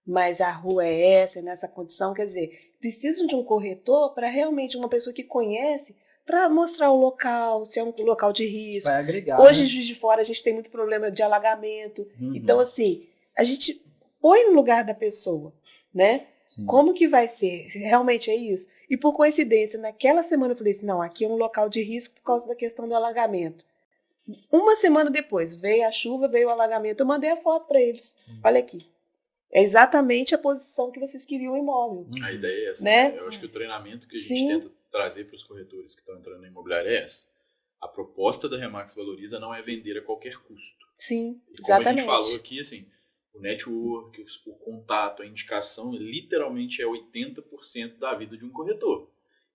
mas a rua é essa, é nessa condição, quer dizer, precisam de um corretor para realmente uma pessoa que conhece, para mostrar o local, se é um local de risco. Vai agregar, hoje, né? em Juiz de Fora, a gente tem muito problema de alagamento. Então, assim, a gente põe no lugar da pessoa, né? Sim. Como que vai ser? Realmente é isso? E por coincidência, naquela semana eu falei assim, não, aqui é um local de risco por causa da questão do alagamento. Uma semana depois, veio a chuva, veio o alagamento, eu mandei a foto para eles. Sim. Olha aqui. É exatamente a posição que vocês queriam o imóvel. A ideia é essa, né? Eu acho que o treinamento que a gente tenta trazer para os corretores que estão entrando na imobiliária é essa. A proposta da Remax Valoriza não é vender a qualquer custo. Sim, e como exatamente. A gente falou aqui, assim, o network, o contato, a indicação, literalmente é 80% da vida de um corretor.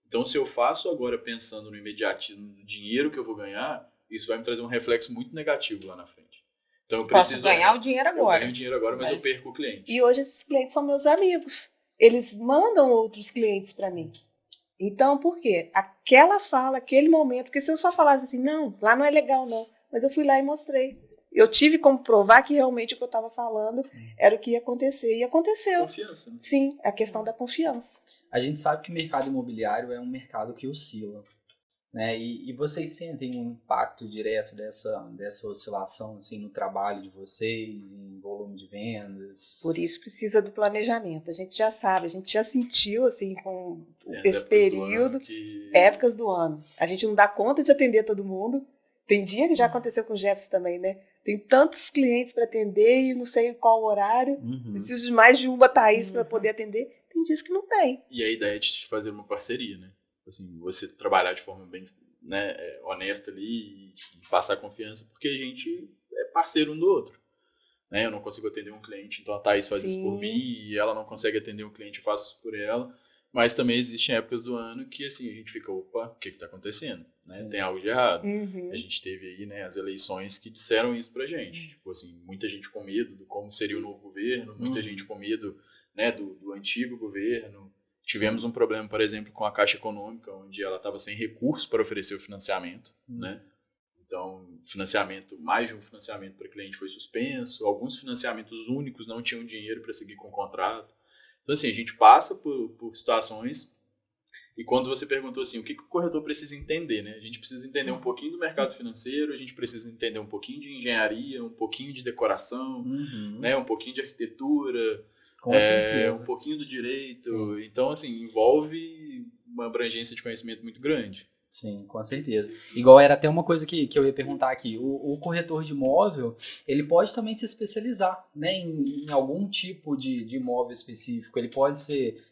Então, se eu faço agora pensando no imediatismo do dinheiro que eu vou ganhar, isso vai me trazer um reflexo muito negativo lá na frente. Então, eu preciso ganhar o dinheiro agora. Eu ganho o dinheiro agora, mas eu perco o cliente. E hoje esses clientes são meus amigos. Eles mandam outros clientes para mim. Então, por quê? Aquela fala, aquele momento, porque se eu só falasse assim, não, lá não é legal não, mas eu fui lá e mostrei. Eu tive como provar que realmente o que eu estava falando era o que ia acontecer. E aconteceu. Confiança. Né? Sim, a questão da confiança. A gente sabe que o mercado imobiliário é um mercado que oscila. Né? E vocês sentem um impacto direto dessa oscilação assim, no trabalho de vocês, em volume de vendas? Por isso precisa do planejamento. A gente já sabe, a gente já sentiu assim, com esse período, épocas do ano. A gente não dá conta de atender todo mundo. Tem dia que já aconteceu com o Jefferson também, né? Tem tantos clientes para atender e não sei em qual horário. Preciso de mais de uma Thaís para poder atender. Tem dias que não tem. E a ideia é de fazer uma parceria, né? Assim, você trabalhar de forma bem, né, honesta ali e passar confiança, porque a gente é parceiro um do outro. Né? Eu não consigo atender um cliente, então a Thaís faz isso por mim, e ela não consegue atender um cliente, eu faço isso por ela. Mas também existem épocas do ano que assim, a gente fica, opa, o que está acontecendo? Né? Tem algo de errado. A gente teve aí, né, as eleições que disseram isso pra gente. Tipo assim, muita gente com medo do como seria o novo governo, muita gente com medo, né, do antigo governo. Tivemos um problema, por exemplo, com a Caixa Econômica, onde ela estava sem recurso para oferecer o financiamento, né? Então, mais de um financiamento para cliente foi suspenso, alguns financiamentos únicos não tinham dinheiro para seguir com o contrato. Então, assim, a gente passa por situações, e quando você perguntou assim, o que o corretor precisa entender, né? A gente precisa entender um pouquinho do mercado financeiro, a gente precisa entender um pouquinho de engenharia, um pouquinho de decoração, né? Um pouquinho de arquitetura, um pouquinho do direito. Sim. Então, assim, envolve uma abrangência de conhecimento muito grande. Sim, com certeza. Igual era até uma coisa que eu ia perguntar aqui. O corretor de imóvel, ele pode também se especializar, né, em algum tipo de imóvel específico. Ele pode ser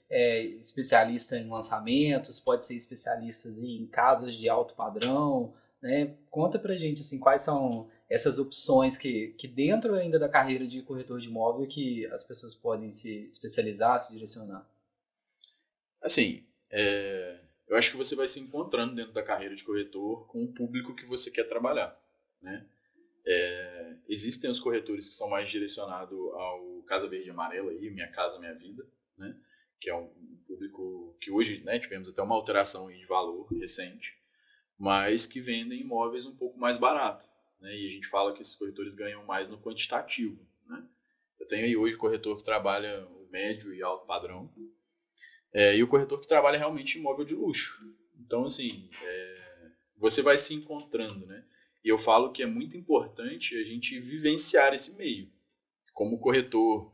especialista em lançamentos, pode ser especialista em casas de alto padrão, né? Conta pra gente assim, quais são essas opções que dentro ainda da carreira de corretor de imóvel que as pessoas podem se especializar, se direcionar. Assim, eu acho que você vai se encontrando dentro da carreira de corretor com o público que você quer trabalhar, né? Existem os corretores que são mais direcionados ao Casa Verde e Amarela, aí, Minha Casa Minha Vida, né? Que é um público que hoje, né, tivemos até uma alteração aí de valor recente, mas que vendem imóveis um pouco mais barato, né? E a gente fala que esses corretores ganham mais no quantitativo, né? Eu tenho aí hoje corretor que trabalha o médio e alto padrão, e o corretor que trabalha realmente em imóvel de luxo. Então, assim, você vai se encontrando, né? E eu falo que é muito importante a gente vivenciar esse meio. Como corretor,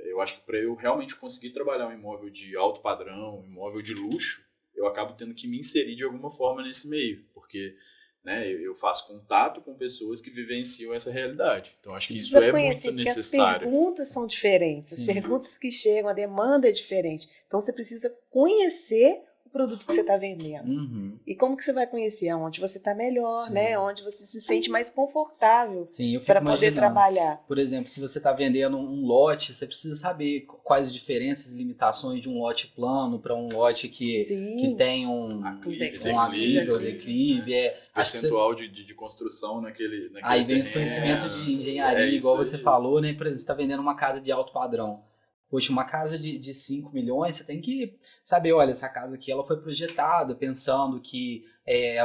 eu acho que para eu realmente conseguir trabalhar um imóvel de alto padrão, um imóvel de luxo, eu acabo tendo que me inserir de alguma forma nesse meio, porque, né, eu faço contato com pessoas que vivenciam essa realidade. Então, acho que isso é muito necessário. As perguntas são diferentes, as perguntas que chegam, a demanda é diferente. Então, você precisa conhecer o produto que você está vendendo. E como que você vai conhecer? Onde você está melhor, né? Onde você se sente mais confortável para poder trabalhar. Por exemplo, se você está vendendo um lote, você precisa saber quais as diferenças e limitações de um lote plano para um lote que tem um declive, percentual de construção naquele aí vem os conhecimentos de engenharia, igual você falou, né? Por exemplo, você está vendendo uma casa de alto padrão. Poxa, uma casa de 5 milhões, você tem que saber, olha, essa casa aqui ela foi projetada pensando que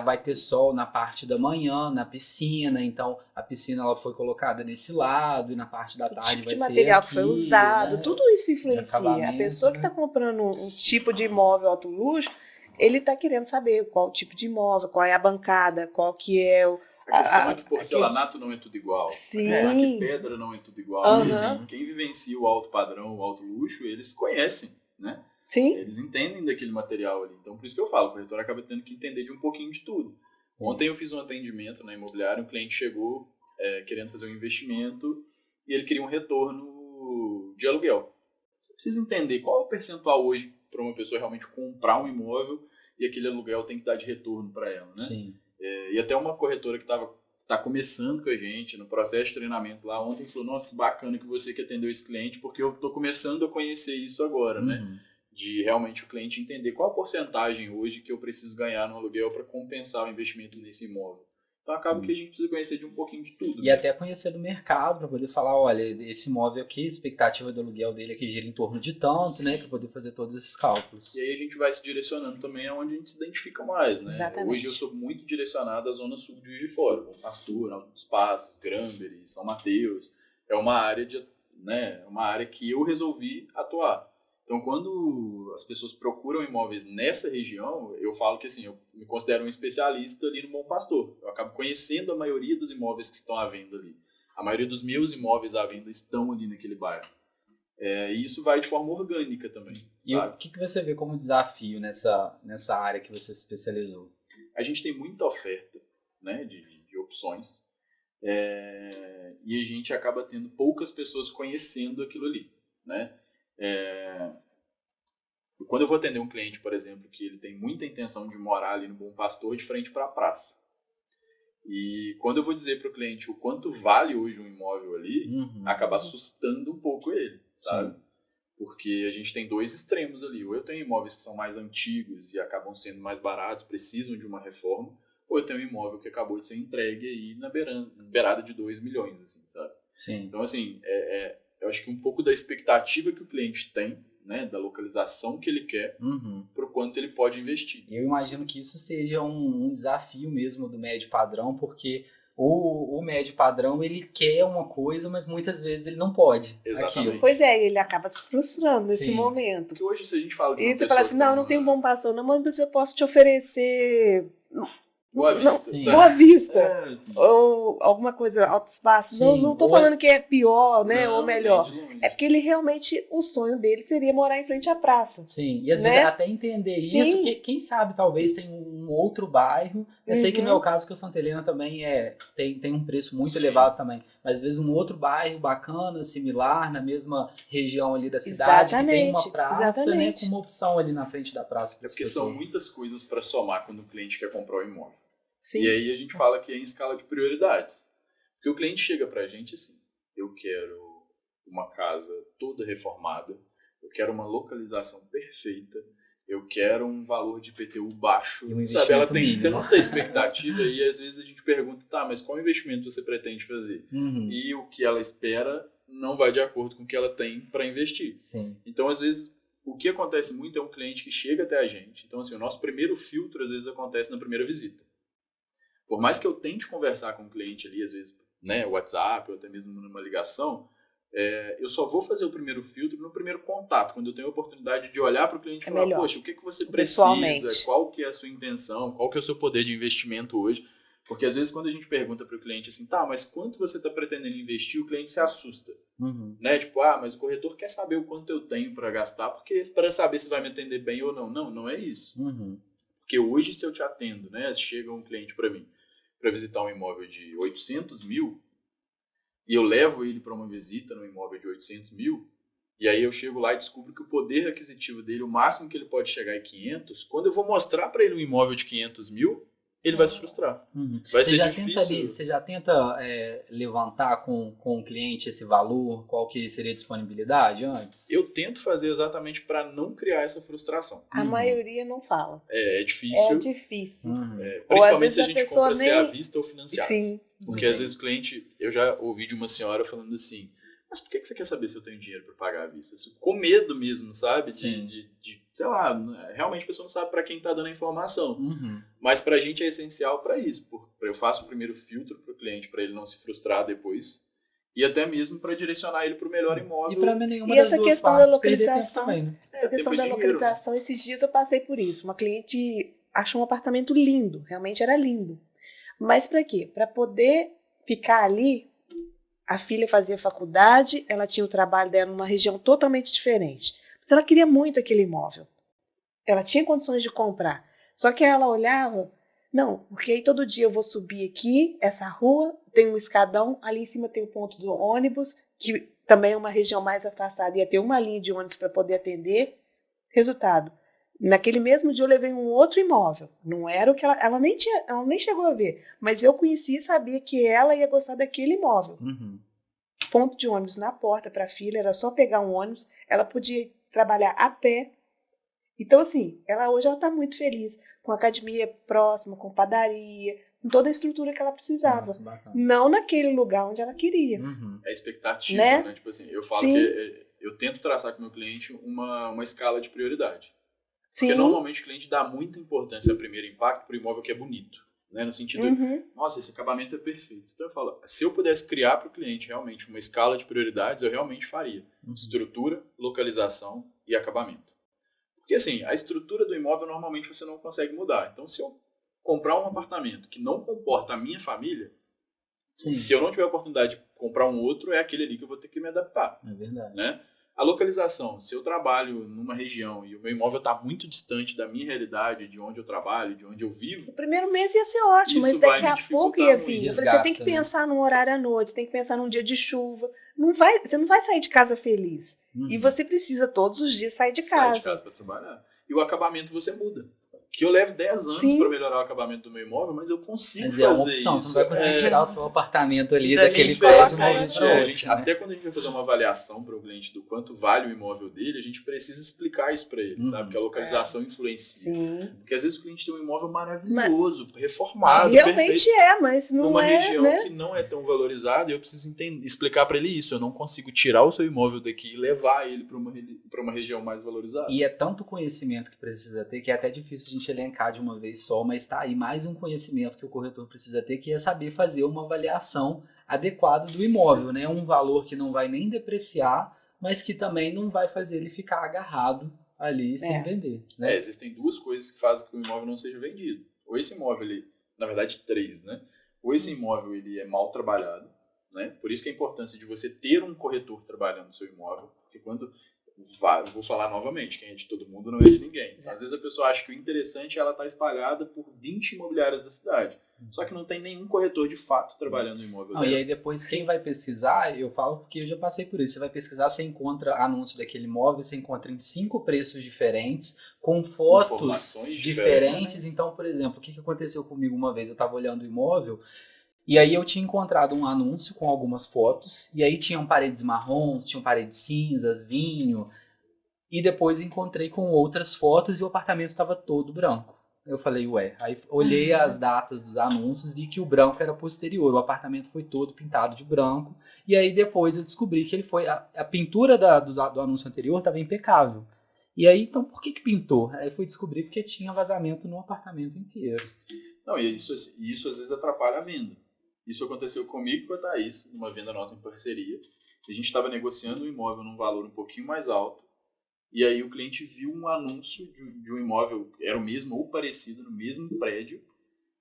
vai ter sol na parte da manhã, na piscina, então a piscina ela foi colocada nesse lado e na parte da tarde vai ser o tipo de material aqui, que foi usado, né? Tudo isso influencia. A pessoa que está comprando um tipo de imóvel alto luxo, ele está querendo saber qual o tipo de imóvel, qual é a bancada, qual que é o... A questão é que porcelanato não é tudo igual. Sim. A questão é que pedra não é tudo igual. E, assim, quem vivencia o alto padrão, o alto luxo, eles conhecem, né? Sim. Eles entendem daquele material ali. Então, por isso que eu falo, o corretor acaba tendo que entender de um pouquinho de tudo. Ontem eu fiz um atendimento na imobiliária, um cliente chegou querendo fazer um investimento e ele queria um retorno de aluguel. Você precisa entender qual é o percentual hoje para uma pessoa realmente comprar um imóvel e aquele aluguel tem que dar de retorno para ela, né? Sim. E até uma corretora que tá começando com a gente no processo de treinamento lá ontem falou, nossa, que bacana que você que atendeu esse cliente, porque eu estou começando a conhecer isso agora, né? De realmente o cliente entender qual a porcentagem hoje que eu preciso ganhar no aluguel para compensar o investimento nesse imóvel. Então acaba que a gente precisa conhecer de um pouquinho de tudo. E até conhecer do mercado para poder falar, olha, esse imóvel aqui, a expectativa do aluguel dele aqui gira em torno de tanto, né? Para poder fazer todos esses cálculos. E aí a gente vai se direcionando também aonde a gente se identifica mais, né? Exatamente. Hoje eu sou muito direcionado à zona sul de Juiz de Fora, Bom Pastor, Alto dos Passos, Granbury, São Mateus. É uma área uma área que eu resolvi atuar. Então, quando as pessoas procuram imóveis nessa região, eu falo que assim, eu me considero um especialista ali no Bom Pastor. Eu acabo conhecendo a maioria dos imóveis que estão à venda ali. A maioria dos meus imóveis à venda estão ali naquele bairro. E isso vai de forma orgânica também. E o que você vê como desafio nessa área que você se especializou? A gente tem muita oferta, né, de opções. E a gente acaba tendo poucas pessoas conhecendo aquilo ali, né? Quando eu vou atender um cliente, por exemplo, que ele tem muita intenção de morar ali no Bom Pastor, de frente para a praça, e quando eu vou dizer para o cliente o quanto vale hoje um imóvel ali, acaba assustando um pouco ele, sabe? Sim. Porque a gente tem dois extremos ali. Ou eu tenho imóveis que são mais antigos e acabam sendo mais baratos, precisam de uma reforma, ou eu tenho um imóvel que acabou de ser entregue aí na beirada de 2 milhões, assim, sabe? Sim. Então, assim, eu acho que um pouco da expectativa que o cliente tem, né, da localização que ele quer, para o quanto ele pode investir. Eu imagino que isso seja um desafio mesmo do médio padrão, porque o médio padrão, ele quer uma coisa, mas muitas vezes ele não pode. Exatamente. Aquilo. Pois é, ele acaba se frustrando nesse Sim. momento. Porque hoje, se a gente fala de uma E você pessoa fala assim, que não tem um bom pastor, não, mas eu posso te oferecer Boa não, Vista. Sim. Boa Vista. Assim, Ou alguma coisa, Altos Passos. Sim, Não tô ou falando que é pior, né? não, Ou melhor. nem de longe. É porque ele realmente, o sonho dele seria morar em frente à praça. Sim, e às Né? vezes até entender Sim. isso, que quem sabe talvez tem um outro bairro. Eu sei que não é o caso, que o Santa Helena também tem um preço muito Sim. elevado também. Mas às vezes um outro bairro bacana, similar, na mesma região ali da cidade, que tem uma Exatamente, praça, né, exatamente. com uma opção ali na frente da praça. É porque são muitas coisas para somar quando o cliente quer comprar o imóvel. Sim. E aí a gente fala que é em escala de prioridades. Porque o cliente chega pra gente assim, eu quero uma casa toda reformada, eu quero uma localização perfeita, eu quero um valor de IPTU baixo. E um Sabe, ela investimento tem mínimo. tanta expectativa e às vezes a gente pergunta, tá, mas qual investimento você pretende fazer? E o que ela espera não vai de acordo com o que ela tem para investir. Sim. Então, às vezes, o que acontece muito é um cliente que chega até a gente. Então, assim, o nosso primeiro filtro, às vezes, acontece na primeira visita. Por mais que eu tente conversar com o cliente ali, às vezes, né, WhatsApp ou até mesmo numa ligação, eu só vou fazer o primeiro filtro no primeiro contato, quando eu tenho a oportunidade de olhar para o cliente e falar, melhor. poxa, o que você Pessoalmente. precisa, qual que é a sua intenção, qual que é o seu poder de investimento hoje. Porque às vezes quando a gente pergunta para o cliente assim, tá, mas quanto você está pretendendo investir, o cliente se assusta. Né? Tipo, mas o corretor quer saber o quanto eu tenho para gastar, porque para saber se vai me atender bem ou não. Não é isso. Porque hoje, se eu te atendo, né, chega um cliente para mim para visitar um imóvel de 800 mil e eu levo ele para uma visita no imóvel de 800 mil e aí eu chego lá e descubro que o poder aquisitivo dele, o máximo que ele pode chegar é 500, quando eu vou mostrar para ele um imóvel de 500 mil, ele vai se frustrar. Vai ser difícil. Você já tenta levantar com o cliente esse valor, qual que seria a disponibilidade antes? Eu tento fazer exatamente para não criar essa frustração. A maioria não fala. É difícil. É difícil. Principalmente se a gente pessoa compra se à vista ou financiado. Sim. Porque às vezes o cliente, eu já ouvi de uma senhora falando assim, mas por que você quer saber se eu tenho dinheiro para pagar à vista? Isso, com medo mesmo, sabe? De sei lá, realmente a pessoa não sabe para quem está dando a informação. Mas para a gente é essencial para isso. Eu faço o primeiro filtro para o cliente, para ele não se frustrar depois. E até mesmo para direcionar ele para o melhor imóvel. E para nenhuma E das essa duas questão da partes perder tempo localização, também, né? essa questão tempo da é dinheiro, localização, esses dias eu passei por isso. Uma cliente achou um apartamento lindo, realmente era lindo. Mas para quê? Para poder ficar ali, a filha fazia faculdade, ela tinha o trabalho dela numa região totalmente diferente. Mas ela queria muito aquele imóvel. Ela tinha condições de comprar. Só que ela olhava, não, porque aí todo dia eu vou subir aqui, essa rua, tem um escadão, ali em cima tem o ponto do ônibus, que também é uma região mais afastada, ia ter uma linha de ônibus para poder atender. Resultado, naquele mesmo dia eu levei um outro imóvel. Não era o que ela nem chegou a ver, mas eu conhecia e sabia que ela ia gostar daquele imóvel. Ponto de ônibus na porta para a filha, era só pegar um ônibus, ela podia trabalhar a pé. Então, assim, hoje ela está muito feliz, com academia próxima, com padaria, com toda a estrutura que ela precisava. Nossa, não naquele lugar onde ela queria. É a expectativa, Né? né? Tipo assim, eu falo Sim. que eu tento traçar com o meu cliente uma escala de prioridade. Sim. Porque normalmente o cliente dá muita importância ao primeiro impacto para o imóvel que é bonito. Né? No sentido, nossa, esse acabamento é perfeito. Então eu falo, se eu pudesse criar para o cliente realmente uma escala de prioridades, eu realmente faria. Estrutura, localização e acabamento. Porque assim, a estrutura do imóvel normalmente você não consegue mudar. Então se eu comprar um apartamento que não comporta a minha família, Sim. se eu não tiver a oportunidade de comprar um outro, é aquele ali que eu vou ter que me adaptar. É verdade. Né? A localização, se eu trabalho numa região e o meu imóvel está muito distante da minha realidade, de onde eu trabalho, de onde eu vivo... O primeiro mês ia ser ótimo, Isso mas vai daqui me a pouco dificultar ia muito. vir. Eu falei, Desgasta, você tem que né? pensar num horário à noite, você tem que pensar num dia de chuva. Você não vai sair de casa feliz. E você precisa todos os dias sair de Sai casa. de casa para trabalhar. E o acabamento você muda. que eu levo 10 anos Sim. para melhorar o acabamento do meu imóvel, mas eu consigo Mas fazer é uma opção, isso. você não vai conseguir tirar o seu apartamento ali Dali daquele de prédio colocar e mover em para A outro, gente, né? até quando a gente vai fazer uma avaliação para o cliente do quanto vale o imóvel dele, a gente precisa explicar isso para ele, sabe? Que a localização influencia. Sim. Porque às vezes o cliente tem um imóvel maravilhoso, reformado, Realmente perfeito, mas não numa é, região né? que não é tão valorizada, e eu preciso explicar para ele isso. Eu não consigo tirar o seu imóvel daqui e levar ele para uma região mais valorizada. E é tanto conhecimento que precisa ter que é até difícil a gente elencar de uma vez só, mas tá aí mais um conhecimento que o corretor precisa ter, que é saber fazer uma avaliação adequada do imóvel, né? Um valor que não vai nem depreciar, mas que também não vai fazer ele ficar agarrado ali sem vender, né? Existem duas coisas que fazem com que o imóvel não seja vendido. Ou esse imóvel, na verdade, três, né? Ou esse imóvel ele é mal trabalhado, né? Por isso que a importância de você ter um corretor trabalhando no seu imóvel, porque quando vou falar novamente, quem é de todo mundo não é de ninguém. Às vezes a pessoa acha que o interessante é ela estar espalhada por 20 imobiliárias da cidade. Só que não tem nenhum corretor de fato trabalhando no imóvel Não, dela. e aí depois quem vai pesquisar, eu falo porque eu já passei por isso, você vai pesquisar, você encontra anúncio daquele imóvel, você encontra em 5 preços diferentes, com fotos Informações diferentes. Então, por exemplo, o que aconteceu comigo uma vez? Eu estava olhando o imóvel, e aí eu tinha encontrado um anúncio com algumas fotos, e aí tinham paredes marrons, tinham paredes cinzas, vinho, e depois encontrei com outras fotos e o apartamento estava todo branco. Eu falei, ué, aí olhei as datas dos anúncios, vi que o branco era posterior, o apartamento foi todo pintado de branco, e aí depois eu descobri que ele foi, a pintura do anúncio anterior estava impecável. E aí, então, por que pintou? Aí eu fui descobrir porque tinha vazamento no apartamento inteiro. Não, e isso às vezes atrapalha a venda. Isso aconteceu comigo e com a Thaís, numa venda nossa em parceria. A gente estava negociando um imóvel num valor um pouquinho mais alto, e aí o cliente viu um anúncio de um imóvel, era o mesmo ou parecido, no mesmo prédio,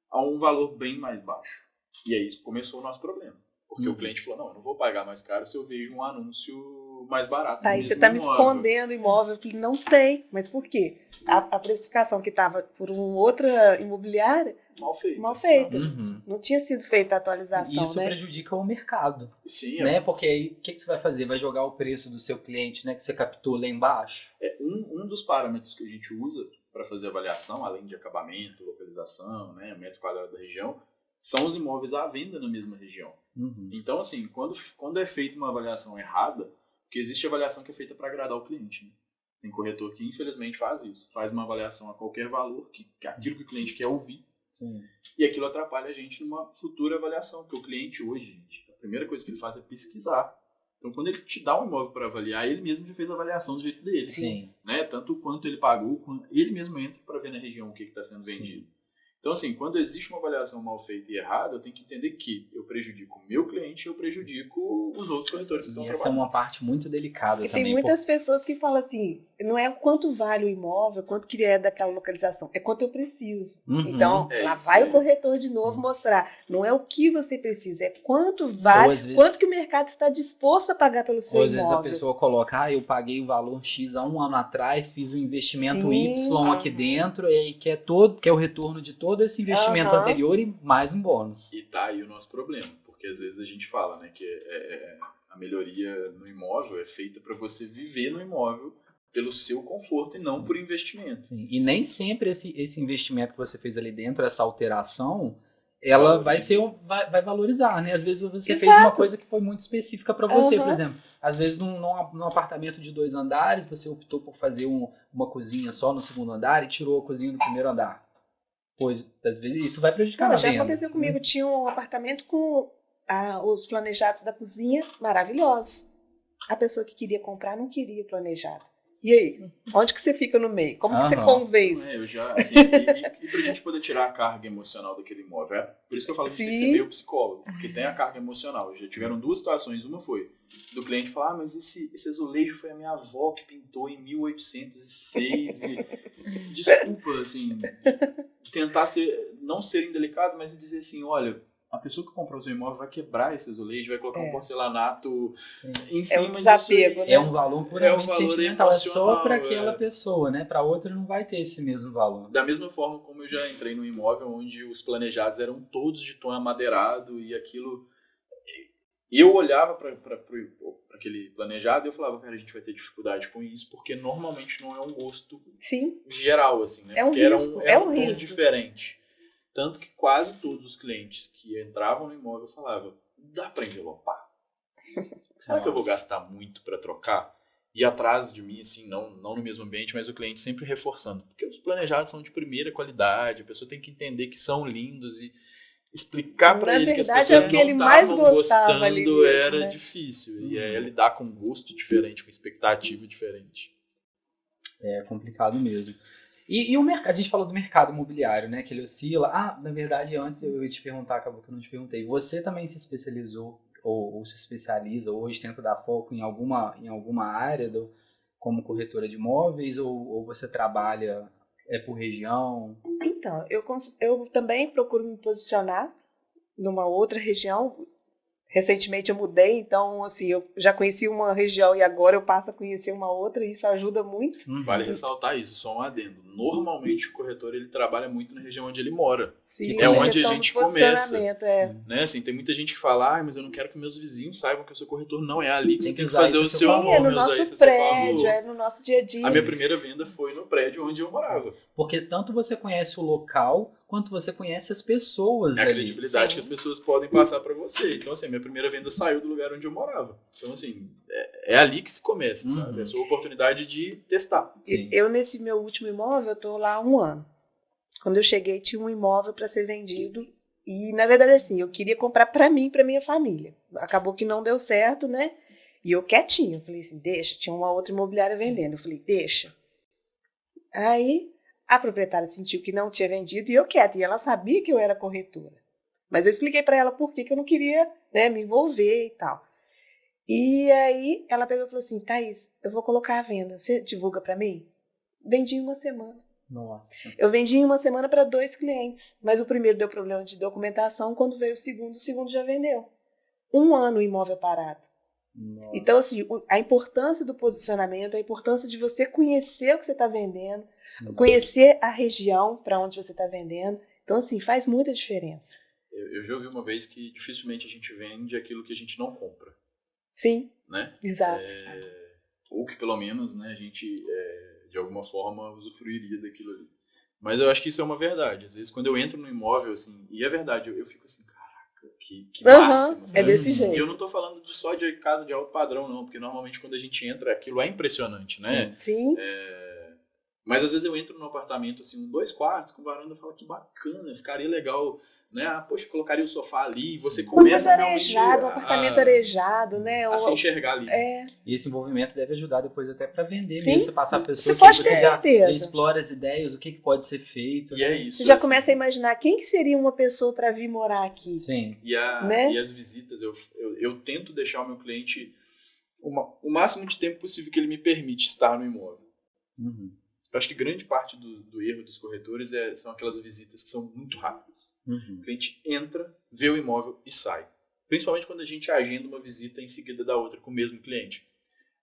a um valor bem mais baixo. E aí começou o nosso problema. Porque o cliente falou, não, eu não vou pagar mais caro se eu vejo um anúncio mais barato. Aí você está me escondendo o imóvel. Eu falei, não tem. Mas por quê? A precificação que estava por uma outra imobiliária, mal feita. Não tinha sido feita a atualização, e isso prejudica o mercado. Sim, né? Porque aí o que você vai fazer? Vai jogar o preço do seu cliente, né, que você captou lá embaixo? Um dos parâmetros que a gente usa para fazer avaliação, além de acabamento, localização, né, metro quadrado da região, são os imóveis à venda na mesma região. Então, assim, quando é feita uma avaliação errada, porque existe avaliação que é feita para agradar o cliente, né? Tem corretor que, infelizmente, faz isso. Faz uma avaliação a qualquer valor, que aquilo que o cliente quer ouvir. Sim. E aquilo atrapalha a gente numa futura avaliação. Porque o cliente hoje, gente, a primeira coisa que ele faz é pesquisar. Então, quando ele te dá um imóvel para avaliar, ele mesmo já fez a avaliação do jeito dele. Sim. Né? Tanto quanto ele pagou, ele mesmo entra para ver na região o que está sendo vendido. Então, assim, quando existe uma avaliação mal feita e errada, eu tenho que entender que eu prejudico o meu cliente e eu prejudico os outros corretores que estão trabalhando. Essa é uma parte muito delicada também. Tem muitas pessoas que falam assim, não é quanto vale o imóvel, quanto que é daquela localização, é quanto eu preciso. Então, lá vai o corretor de novo mostrar. Não é o que você precisa, é quanto vale, quanto que o mercado está disposto a pagar pelo seu imóvel. Às vezes a pessoa coloca, eu paguei o valor X há um ano atrás, fiz o investimento Y aqui dentro, e aí quer o retorno de todo esse investimento anterior e mais um bônus. E tá aí o nosso problema, porque às vezes a gente fala, né, que a melhoria no imóvel é feita para você viver no imóvel pelo seu conforto e não por investimento. Sim. E nem sempre esse investimento que você fez ali dentro, essa alteração, ela vai valorizar, né? Às vezes você fez uma coisa que foi muito específica para você, por exemplo. Às vezes num apartamento de 2 andares, você optou por fazer uma cozinha só no segundo andar e tirou a cozinha do primeiro andar. Pois, às vezes isso vai prejudicar a venda. Já aconteceu comigo, tinha um apartamento com os planejados da cozinha maravilhosos. A pessoa que queria comprar não queria planejado. E aí? Onde que você fica no meio? Como que você convence? Eu já, assim, e pra gente poder tirar a carga emocional daquele imóvel, por isso que eu falo que tem que ser meio psicólogo, porque tem a carga emocional. Já tiveram 2 situações, uma foi do cliente falar, mas esse azulejo foi a minha avó que pintou em 1806 e desculpa, assim, tentar não ser indelicado, mas dizer assim, olha, a pessoa que comprou o seu imóvel vai quebrar esse azulejo, vai colocar um porcelanato em cima um desapego, disso. Né? É um valor puramente sentimental, é só para aquela pessoa, né? Para outra não vai ter esse mesmo valor. Da mesma forma como eu já entrei num imóvel onde os planejados eram todos de tom amadeirado e aquilo... E eu olhava para aquele planejado e eu falava, cara, a gente vai ter dificuldade com isso, porque normalmente não é um gosto Sim. geral, assim, né? É um porque risco, era um tom risco. diferente. Tanto que quase todos os clientes que entravam no imóvel falavam, dá para envelopar? Será que eu vou gastar muito para trocar? E atrás de mim, assim, não no mesmo ambiente, mas o cliente sempre reforçando. Porque os planejados são de primeira qualidade, a pessoa tem que entender que são lindos e explicar para ele que as pessoas que ele não mais estavam gostava ali gostando mesmo, era né? difícil. E é lidar com gosto diferente, com expectativa diferente. É complicado mesmo. E o mercado, a gente falou do mercado imobiliário, né? Que ele oscila. Na verdade, antes eu ia te perguntar, acabou que eu não te perguntei. Você também se especializou ou se especializa hoje, tenta dar foco em alguma área como corretora de imóveis ou você trabalha por região? Então, eu também procuro me posicionar numa outra região. Recentemente eu mudei, então assim, eu já conheci uma região e agora eu passo a conhecer uma outra e isso ajuda muito. Vale ressaltar isso, só um adendo. Normalmente o corretor ele trabalha muito na região onde ele mora. Sim, é onde a gente começa. Né? Assim, tem muita gente que fala, mas eu não quero que meus vizinhos saibam que eu sou corretor. Não, é ali que você tem que fazer o seu nome. É no nosso prédio, é no nosso dia a dia. A minha primeira venda foi no prédio onde eu morava. Porque tanto você conhece o local, quanto você conhece as pessoas ali. É a credibilidade que as pessoas podem passar para você. Então, assim, a minha primeira venda saiu do lugar onde eu morava. Então, assim, é ali que se começa, sabe? É a sua oportunidade de testar. Eu, nesse meu último imóvel, eu tô lá há 1 ano. Quando eu cheguei, tinha um imóvel para ser vendido. E, na verdade, assim, eu queria comprar para mim e para minha família. Acabou que não deu certo, né? E eu quietinha. Eu falei assim, deixa. Tinha uma outra imobiliária vendendo. Eu falei, deixa. Aí, a proprietária sentiu que não tinha vendido e eu quieta. E ela sabia que eu era corretora. Mas eu expliquei para ela por que eu não queria, né, me envolver e tal. E aí, ela pegou e falou assim, Thaís, eu vou colocar à venda. Você divulga para mim? Vendi em 1 semana. Nossa. Eu vendi em 1 semana para 2 clientes. Mas o primeiro deu problema de documentação. Quando veio o segundo já vendeu. 1 ano o imóvel parado. Nossa. Então, assim, a importância do posicionamento, a importância de você conhecer o que você está vendendo, conhecer a região para onde você está vendendo. Então, assim, faz muita diferença. Eu já ouvi uma vez que dificilmente a gente vende aquilo que a gente não compra. Sim, né? Exato. Ou que pelo menos, né, a gente de alguma forma usufruiria daquilo ali. Mas eu acho que isso é uma verdade. Às vezes quando eu entro no imóvel, assim, e é verdade, eu fico assim, caraca, que máximo. Sabe? É desse jeito. E eu não tô falando só de casa de alto padrão, não, porque normalmente quando a gente entra, aquilo é impressionante, né? Sim. Mas às vezes eu entro num apartamento, assim, 2 quartos, com varanda, eu falo que bacana, ficaria legal, né? Poxa, colocaria o sofá ali, e você começa realmente um apartamento arejado, né? A se enxergar ali. E esse envolvimento deve ajudar depois até para vender, Sim. mesmo você passar a pessoa Você pode ter já certeza. explora as ideias, o que pode ser feito. E é isso. Você já assim, começa a imaginar quem que seria uma pessoa para vir morar aqui. Sim. E as visitas, eu tento deixar o meu cliente o máximo de tempo possível que ele me permite estar no imóvel. Uhum. Eu acho que grande parte do erro dos corretores são aquelas visitas que são muito rápidas. Uhum. O cliente entra, vê o imóvel e sai. Principalmente quando a gente agenda uma visita em seguida da outra com o mesmo cliente.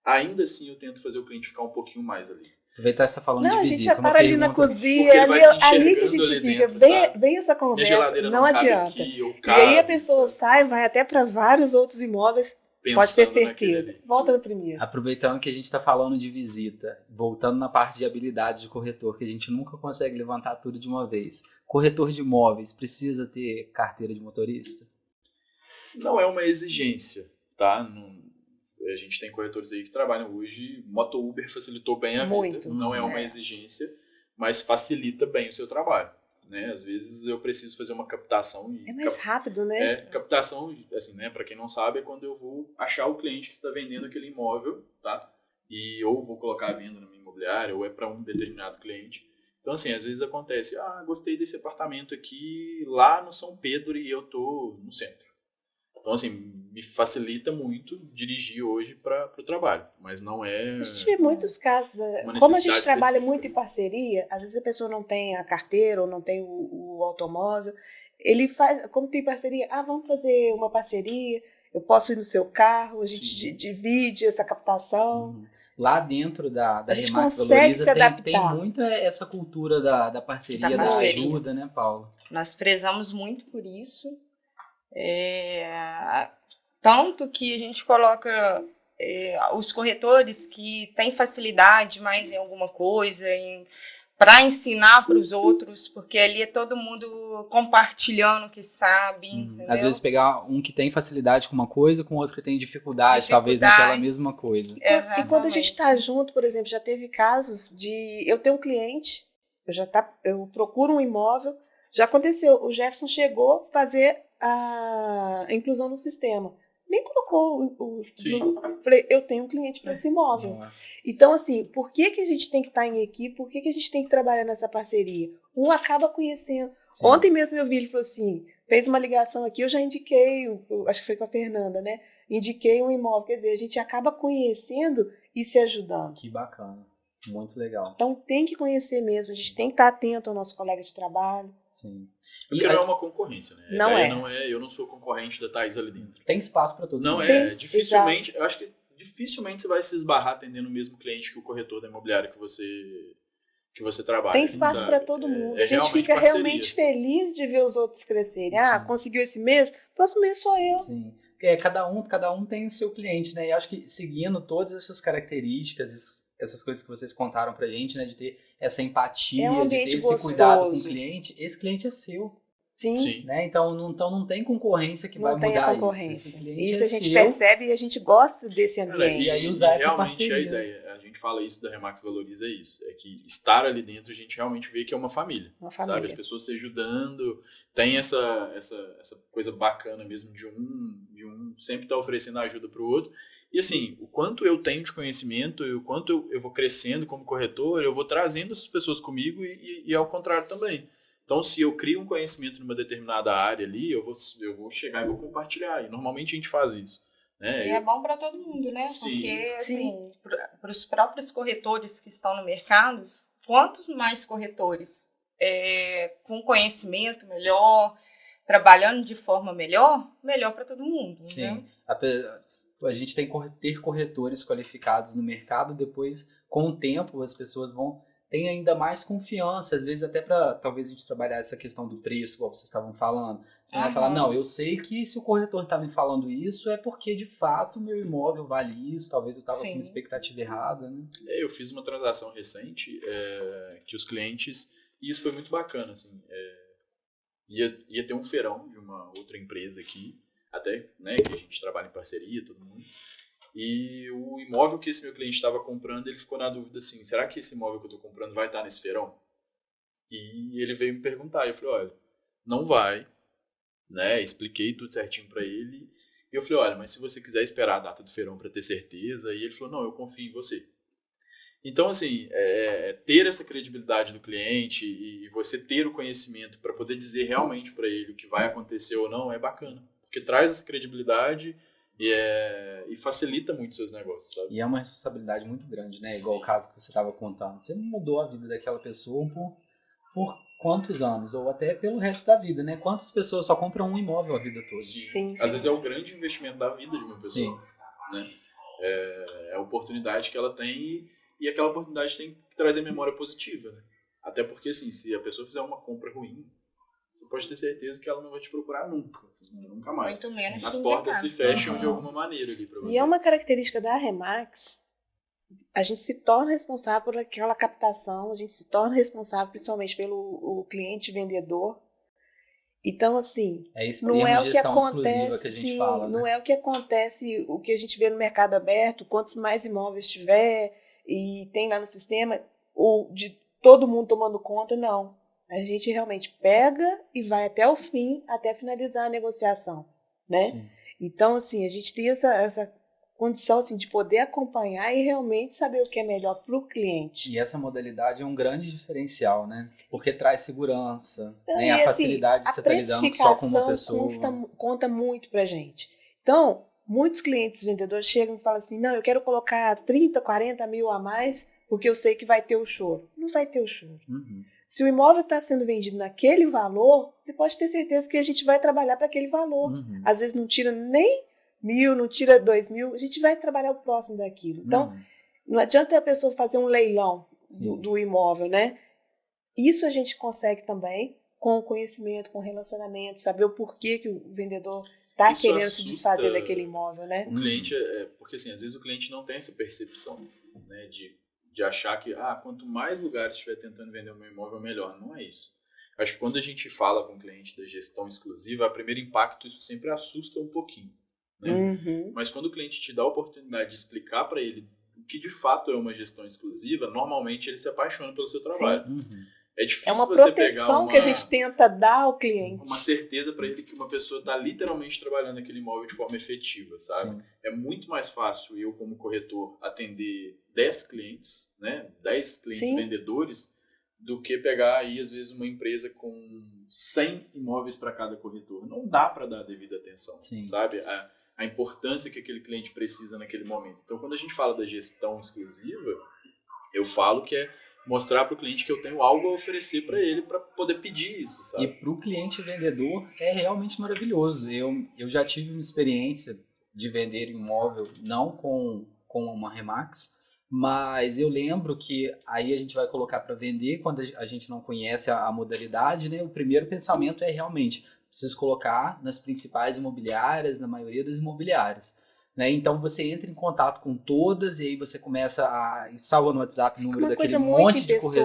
Ainda assim, eu tento fazer o cliente ficar um pouquinho mais ali. Aproveitar essa falando de visita. Não, a gente já para ali na cozinha, ali que a gente fica, bem essa conversa, não adianta. Aqui, e aí a pessoa sai, vai até para vários outros imóveis, pode ter certeza. Volta no primeiro. Aproveitando que a gente está falando de visita, voltando na parte de habilidades de corretor, que a gente nunca consegue levantar tudo de uma vez. Corretor de imóveis precisa ter carteira de motorista? Não é uma exigência, tá? A gente tem corretores aí que trabalham hoje, Moto Uber facilitou bem a vida. Não é uma exigência, mas facilita bem o seu trabalho. Né? Às vezes eu preciso fazer uma captação. É mais rápido, né? Captação, assim, né? Para quem não sabe, é quando eu vou achar o cliente que está vendendo aquele imóvel, tá? E ou vou colocar a venda na minha imobiliária, ou é para um determinado cliente. Então, assim, às vezes acontece, gostei desse apartamento aqui lá no São Pedro e eu tô no centro. Então, assim, me facilita muito dirigir hoje para o trabalho, mas não é... A gente vê muitos casos, como a gente trabalha muito em parceria, às vezes a pessoa não tem a carteira ou não tem o automóvel, ele faz, como tem parceria, vamos fazer uma parceria, eu posso ir no seu carro, a gente divide essa captação. Uhum. Lá dentro da Remax Valoriza tem muita essa cultura da parceria, da ajuda, né, Paula? Nós prezamos muito por isso. Tanto que a gente coloca os corretores que têm facilidade mais em alguma coisa, para ensinar para os outros, porque ali é todo mundo compartilhando o que sabe, entendeu? Às vezes pegar um que tem facilidade com uma coisa, com outro que tem dificuldade. Talvez naquela mesma coisa. E quando a gente está junto, por exemplo, já teve casos de eu ter um cliente, eu procuro um imóvel, já aconteceu, o Jefferson chegou a fazer a inclusão no sistema. Nem colocou falei, eu tenho um cliente para esse imóvel. Nossa. Então, assim, por que a gente tem que estar em equipe? Por que a gente tem que trabalhar nessa parceria? Um acaba conhecendo. Sim. Ontem mesmo eu vi, ele falou assim, fez uma ligação aqui, eu já indiquei, acho que foi com a Fernanda, né? Indiquei um imóvel. Quer dizer, a gente acaba conhecendo e se ajudando. Que bacana. Muito legal. Então, tem que conhecer mesmo. A gente tem que estar atento ao nosso colega de trabalho. Sim. Porque não é uma concorrência, né? Não é. Eu não sou concorrente da Thaís ali dentro. Tem espaço para todo mundo. Não Sim, é. Dificilmente, exato. eu acho que dificilmente você vai se esbarrar atendendo o mesmo cliente que o corretor da imobiliária que você trabalha. Tem espaço para todo mundo. A gente fica realmente feliz de ver os outros crescerem. Ah, conseguiu esse mês? Próximo mês sou eu. Sim. Porque cada um tem o seu cliente, né? E acho que seguindo todas essas características, essas coisas que vocês contaram pra gente, né? De ter essa empatia, um de ter ambiente esse cuidado com o gostoso. cliente, esse cliente é seu. Sim. Né? Então não tem concorrência que vai Não tem mudar a concorrência. isso. Esse cliente Isso é a gente seu. percebe e a gente gosta desse Cara, ambiente. E aí usar essa realmente parceria. a ideia, a gente fala isso da Remax Valoriza isso, é que estar ali dentro a gente realmente vê que é uma família. Uma família. Sabe? As pessoas se ajudando, tem essa coisa bacana mesmo de um sempre estar oferecendo ajuda para o outro. E assim, o quanto eu tenho de conhecimento e o quanto eu vou crescendo como corretor, eu vou trazendo essas pessoas comigo e ao contrário também. Então, se eu crio um conhecimento numa determinada área ali, eu vou chegar e vou compartilhar. E normalmente a gente faz isso. Né? E é bom para todo mundo, né? Sim. Porque, assim, para os próprios corretores que estão no mercado, quantos mais corretores com conhecimento melhor, trabalhando de forma melhor para todo mundo. Sim. Né? A gente tem que ter corretores qualificados no mercado, depois, com o tempo, as pessoas tem ainda mais confiança, às vezes até para talvez a gente trabalhar essa questão do preço, como vocês estavam falando. Você vai falar, não, eu sei que se o corretor está me falando isso é porque de fato meu imóvel vale isso, talvez eu estava com uma expectativa errada. Né? Eu fiz uma transação recente que os clientes, e isso foi muito bacana, assim, ia ter um feirão de uma outra empresa aqui, até, né, que a gente trabalha em parceria, todo mundo. E o imóvel que esse meu cliente estava comprando, ele ficou na dúvida assim, será que esse imóvel que eu estou comprando vai estar nesse feirão? E ele veio me perguntar, e eu falei, olha, não vai, né? Expliquei tudo certinho para ele. E eu falei, olha, mas se você quiser esperar a data do feirão para ter certeza, e ele falou, não, eu confio em você. Então, assim, ter essa credibilidade do cliente e você ter o conhecimento para poder dizer realmente para ele o que vai acontecer ou não é bacana, porque traz essa credibilidade e facilita muito seus negócios, sabe? E é uma responsabilidade muito grande, né? Sim. Igual o caso que você estava contando. Você mudou a vida daquela pessoa por quantos anos? Ou até pelo resto da vida, né? Quantas pessoas só compram um imóvel a vida toda? Sim. Às vezes é o grande investimento da vida de uma pessoa. Sim. Né? É a oportunidade que ela tem e aquela oportunidade tem que trazer memória positiva, né? Até porque, assim, se a pessoa fizer uma compra ruim, você pode ter certeza que ela não vai te procurar nunca, assim, nunca mais. Muito menos. As portas se fecham de alguma maneira ali para você. E é uma característica da Remax, a gente se torna responsável por aquela captação, a gente se torna responsável principalmente pelo cliente vendedor. Então, assim, não é o que acontece, que a gente fala, né? Não é o que acontece, o que a gente vê no mercado aberto, quantos mais imóveis tiver e tem lá no sistema, ou de todo mundo tomando conta, não. A gente realmente pega e vai até o fim, até finalizar a negociação, né? Sim. Então, assim, a gente tem essa condição assim, de poder acompanhar e realmente saber o que é melhor para o cliente. E essa modalidade é um grande diferencial, né? Porque traz segurança, Então, né? A facilidade de você estar lidando só com uma pessoa. Conta muito para a gente. Então, muitos clientes vendedores chegam e falam assim, não, eu quero colocar 30, 40 mil a mais porque eu sei que vai ter o choro. Não vai ter o choro. Uhum. Se o imóvel está sendo vendido naquele valor, você pode ter certeza que a gente vai trabalhar para aquele valor. Uhum. Às vezes não tira nem 1.000, não tira 2.000, a gente vai trabalhar o próximo daquilo. Então, não adianta a pessoa fazer um leilão do imóvel, né? Isso a gente consegue também com conhecimento, com relacionamento, saber o porquê que o vendedor está Isso querendo se assusta desfazer daquele imóvel, né? o cliente, porque assim, às vezes o cliente não tem essa percepção, né, de achar que quanto mais lugares estiver tentando vender o meu imóvel, melhor. Não é isso. Acho que quando a gente fala com o cliente da gestão exclusiva, a primeiro impacto isso sempre assusta um pouquinho, né? Uhum. Mas quando o cliente te dá a oportunidade de explicar para ele o que de fato é uma gestão exclusiva, normalmente ele se apaixona pelo seu trabalho. Uhum. É difícil É uma você pegar proteção que a gente tenta dar ao cliente. uma certeza para ele que uma pessoa está literalmente trabalhando aquele imóvel de forma efetiva, sabe? Sim. É muito mais fácil eu, como corretor, atender 10 clientes, né? 10 clientes Sim. vendedores, do que pegar aí, às vezes, uma empresa com 100 imóveis para cada corretor. Não dá para dar a devida atenção, Sim. sabe? A importância que aquele cliente precisa naquele momento. Então, quando a gente fala da gestão exclusiva, eu falo que é mostrar para o cliente que eu tenho algo a oferecer para ele para poder pedir isso, sabe? E para o cliente vendedor é realmente maravilhoso. Eu já tive uma experiência de vender imóvel, não com uma Remax, mas eu lembro que aí a gente vai colocar para vender quando a gente não conhece a modalidade, né? O primeiro pensamento é realmente preciso colocar nas principais imobiliárias, na maioria das imobiliárias. Né? Então você entra em contato com todas e aí você começa a salva no WhatsApp o número Uma daquele coisa muito monte de impessoal.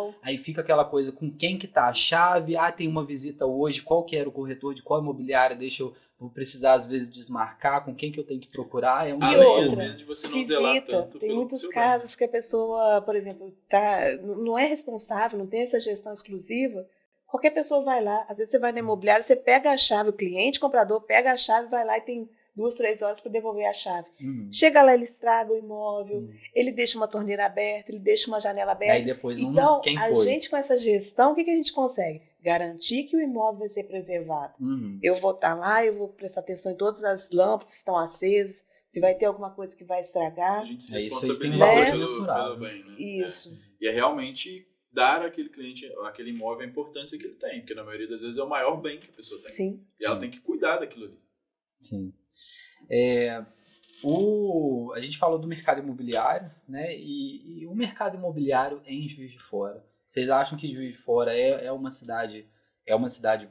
corretor, aí fica aquela coisa com quem que tá a chave, tem uma visita hoje, qual que era o corretor, de qual imobiliária, vou precisar às vezes desmarcar, com quem que eu tenho que procurar, é um E Além, outra, às vezes, de você não zelar visita. tanto Tem pelo muitos seu casos que a pessoa, por exemplo, não é responsável, não tem essa gestão exclusiva. Qualquer pessoa vai lá, às vezes você vai na imobiliária, você pega a chave, o cliente, comprador, pega a chave, vai lá e tem 2, 3 horas para devolver a chave. Uhum. Chega lá, ele estraga o imóvel, ele deixa uma torneira aberta, ele deixa uma janela aberta. Aí depois Então, quem a foi? gente com essa gestão, o que a gente consegue? Garantir que o imóvel vai ser preservado. Uhum. Eu vou estar lá, eu vou prestar atenção em todas as lâmpadas que estão acesas, se vai ter alguma coisa que vai estragar. A gente se É, isso aí responsabiliza tem um valor pelo mensurável. bem, né? Isso. E é realmente dar àquele cliente, àquele imóvel, a importância que ele tem, porque na maioria das vezes é o maior bem que a pessoa tem. Sim. E ela tem que cuidar daquilo ali. Sim. A gente falou do mercado imobiliário, né? E o mercado imobiliário em Juiz de Fora. Vocês acham que Juiz de Fora é uma cidade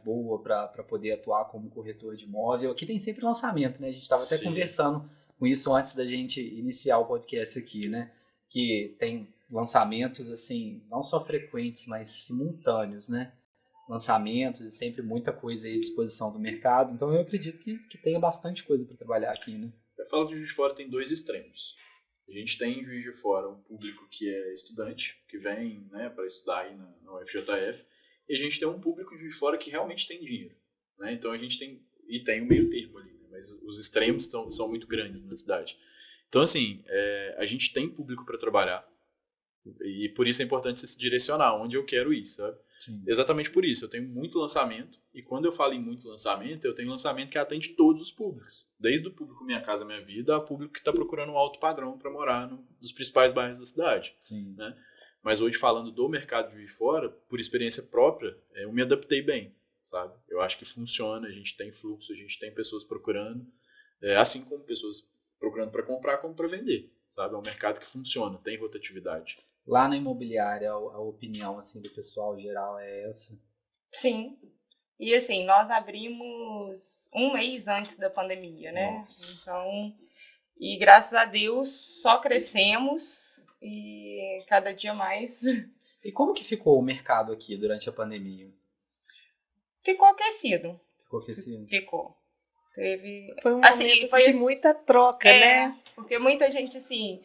boa para poder atuar como corretor de imóvel? Aqui tem sempre lançamento, né? A gente estava até Sim. conversando com isso antes da gente iniciar o podcast aqui, né? Que tem lançamentos assim, não só frequentes, mas simultâneos, né? Lançamentos e sempre muita coisa aí à disposição do mercado. Então eu acredito que tenha bastante coisa para trabalhar aqui, né? Eu falo que Juiz de Fora tem 2 extremos. A gente tem em Juiz de Fora um público que é estudante, que vem, né, para estudar aí na UFJF, e a gente tem um público em Juiz de Fora que realmente tem dinheiro, né? Então a gente tem um meio termo ali, né? Mas os extremos são muito grandes na cidade. Então assim, a gente tem público para trabalhar, e por isso é importante você se direcionar onde eu quero ir, sabe? Sim. Exatamente por isso, eu tenho muito lançamento, e quando eu falo em muito lançamento, eu tenho lançamento que atende todos os públicos, desde o público Minha Casa Minha Vida ao público que está procurando um alto padrão para morar nos principais bairros da cidade. Sim. Né? Mas hoje, falando do mercado de Juiz de Fora, por experiência própria, eu me adaptei bem, sabe? Eu acho que funciona, a gente tem fluxo, a gente tem pessoas procurando, assim como pessoas procurando para comprar como para vender, sabe? É um mercado que funciona, tem rotatividade. Lá na imobiliária, a opinião assim, do pessoal geral é essa? Sim. E assim, nós abrimos 1 mês antes da pandemia, né? Nossa. Então, e graças a Deus só crescemos e cada dia mais E como que ficou o mercado aqui durante a pandemia? ficou aquecido. Ficou aquecido? Ficou. Teve. Foi um Assim, momento foi de assim- muita troca, né? Porque muita gente, assim,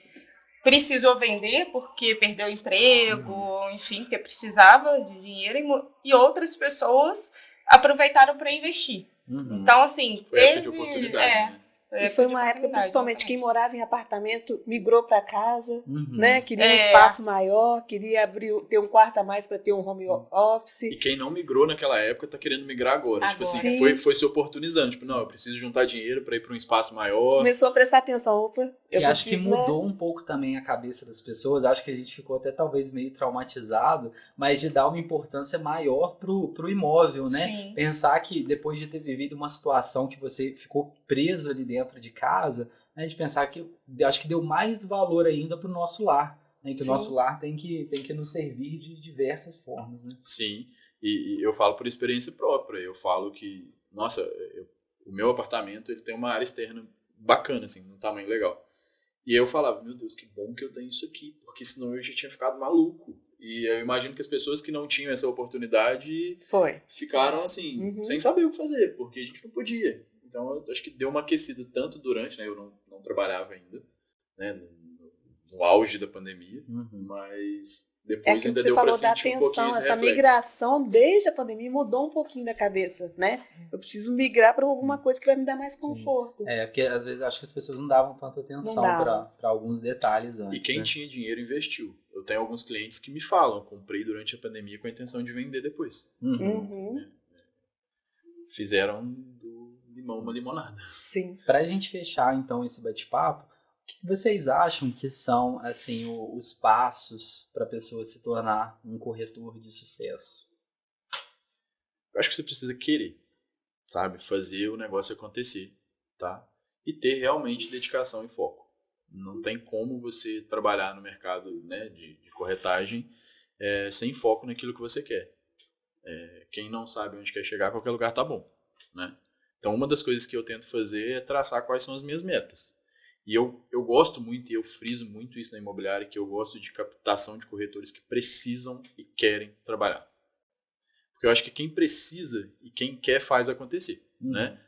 precisou vender porque perdeu o emprego, enfim, porque precisava de dinheiro, e outras pessoas aproveitaram para investir. Uhum. Então, assim, Foi época de oportunidade, né? E foi uma época, principalmente, quem morava em apartamento migrou para casa, Uhum. né? Queria um espaço maior, queria ter um quarto a mais para ter um home office. E quem não migrou naquela época tá querendo migrar agora. Tipo assim, Sim. foi se oportunizando. Tipo, não, eu preciso juntar dinheiro para ir para um espaço maior. Começou a prestar atenção. Opa, E acho que preciso, né? mudou um pouco também a cabeça das pessoas. Acho que a gente ficou até talvez meio traumatizado, mas de dar uma importância maior pro imóvel, né? Sim. Pensar que depois de ter vivido uma situação que você ficou preso ali dentro de casa, né? De pensar que acho que deu mais valor ainda pro nosso lar, né? Que o Sim. nosso lar tem que nos servir de diversas formas, né? Sim, e eu falo por experiência própria. Eu falo que, nossa, o O meu apartamento, ele tem uma área externa bacana, assim, um tamanho legal. E eu falava, meu Deus, que bom que eu tenho isso aqui, porque senão eu já tinha ficado maluco. E eu imagino que as pessoas que não tinham essa oportunidade ficaram, assim, sem saber o que fazer, porque a gente não podia. Então, eu acho que deu uma aquecida tanto durante, né, eu não trabalhava ainda, né, no auge da pandemia, mas depois ainda deu para sentir um pouquinho esse essa reflexo. Migração desde a pandemia mudou um pouquinho da cabeça, né? Eu preciso migrar para alguma coisa que vai me dar mais conforto. Porque às vezes acho que as pessoas não davam tanta atenção para alguns detalhes antes. E quem tinha dinheiro investiu. Eu tenho alguns clientes que me falam, comprei durante a pandemia com a intenção de vender depois. Assim, né? Fizeram do limão uma limonada. Sim. Para a gente fechar então esse bate-papo, o que vocês acham que são assim os passos para a pessoa se tornar um corretor de sucesso? Eu acho que você precisa querer, sabe? Fazer o negócio acontecer, tá? E ter realmente dedicação e foco. Não tem como você trabalhar no mercado, né, de corretagem sem foco naquilo que você quer. Quem não sabe onde quer chegar, qualquer lugar tá bom, né? Então, uma das coisas que eu tento fazer é traçar quais são as minhas metas. E eu gosto muito, e eu friso muito isso na imobiliária, que eu gosto de captação de corretores que precisam e querem trabalhar. Porque eu acho que quem precisa e quem quer faz acontecer, né?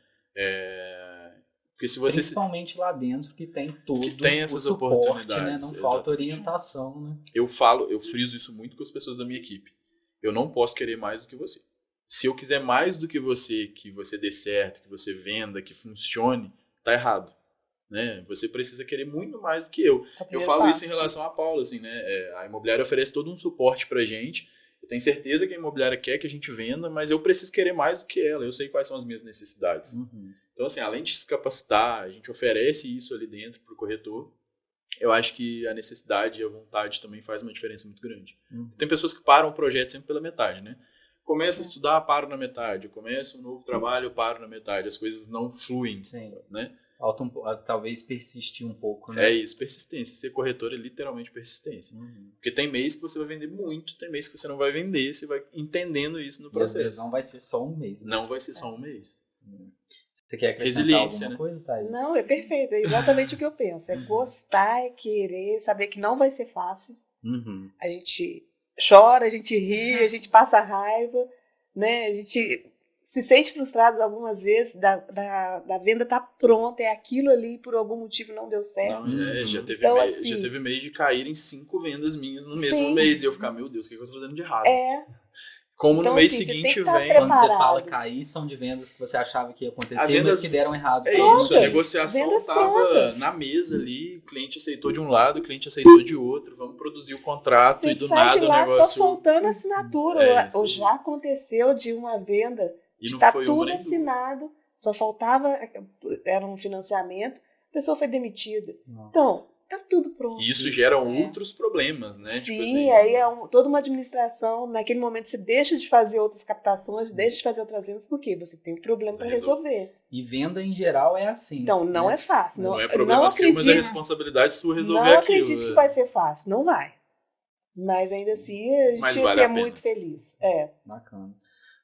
Porque se você principalmente lá dentro que tem todo que tem essas o suporte, oportunidades, né? Não falta orientação, né? Eu friso isso muito com as pessoas da minha equipe. Eu não posso querer mais do que você. Se eu quiser mais do que você dê certo, que você venda, que funcione, tá errado. Né? Você precisa querer muito mais do que eu. Eu falo isso em relação à Paula, assim, né? A imobiliária oferece todo um suporte pra gente. Eu tenho certeza que a imobiliária quer que a gente venda, mas eu preciso querer mais do que ela. Eu sei quais são as minhas necessidades. Então, assim, além de se capacitar, a gente oferece isso ali dentro pro corretor. Eu acho que a necessidade e a vontade também faz uma diferença muito grande. Tem pessoas que param o projeto sempre pela metade, né? Começa a estudar, paro na metade. Começa um novo trabalho, paro na metade. As coisas não fluem, né? Talvez persistir um pouco, né? É isso, persistência. Ser corretor é literalmente persistência. Porque tem mês que você vai vender muito, tem mês que você não vai vender, você vai entendendo isso no processo. E às vezes não vai ser só um mês. Né? Não vai ser só um mês. Você quer acrescentar resiliência, alguma coisa, Thaís? Não, é perfeito. É exatamente o que eu penso. É gostar, é querer, saber que não vai ser fácil. A gente chora, a gente ri, a gente passa raiva, né? A gente se sente frustrado algumas vezes da venda tá pronta, é aquilo ali, por algum motivo não deu certo. Não, já teve mês de cair em 5 vendas minhas no mesmo mês. E eu ficar, meu Deus, o que eu tô fazendo de errado? Como então, no mês seguinte vem... Quando você fala cair, são de vendas que você achava que ia acontecer, mas que deram errado. Isso, a negociação estava na mesa ali, o cliente aceitou de um lado, o cliente aceitou de outro, vamos produzir o contrato você e do nada de lá o negócio... só faltando assinatura, ou já aconteceu de uma venda, está tudo assinado, só faltava, era um financiamento, a pessoa foi demitida. Nossa. Então... Tá tudo pronto. E isso gera outros problemas, né? Sim, tipo assim, aí toda uma administração, naquele momento você deixa de fazer outras captações, deixa de fazer outras vendas, porque você tem um problema para resolver. E venda em geral é assim. Então, não é fácil. Não é problema seu, mas é responsabilidade sua resolver aquilo. Não acredite que vai ser fácil, não vai. Mas ainda assim, a gente é muito feliz. Bacana.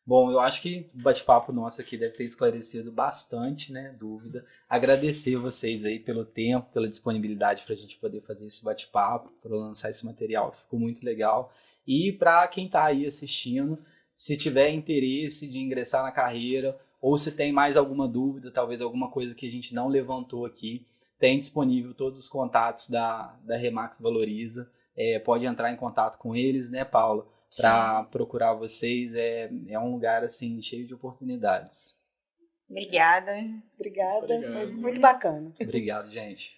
Bom, eu acho que o bate-papo nosso aqui deve ter esclarecido bastante, né, dúvida. Agradecer vocês aí pelo tempo, pela disponibilidade para a gente poder fazer esse bate-papo, para lançar esse material, ficou muito legal. E para quem está aí assistindo, se tiver interesse de ingressar na carreira, ou se tem mais alguma dúvida, talvez alguma coisa que a gente não levantou aqui, tem disponível todos os contatos da Remax Valoriza. Pode entrar em contato com eles, né, Paula? Para procurar vocês, é um lugar assim cheio de oportunidades. Obrigada. Foi muito bacana. Obrigado, gente.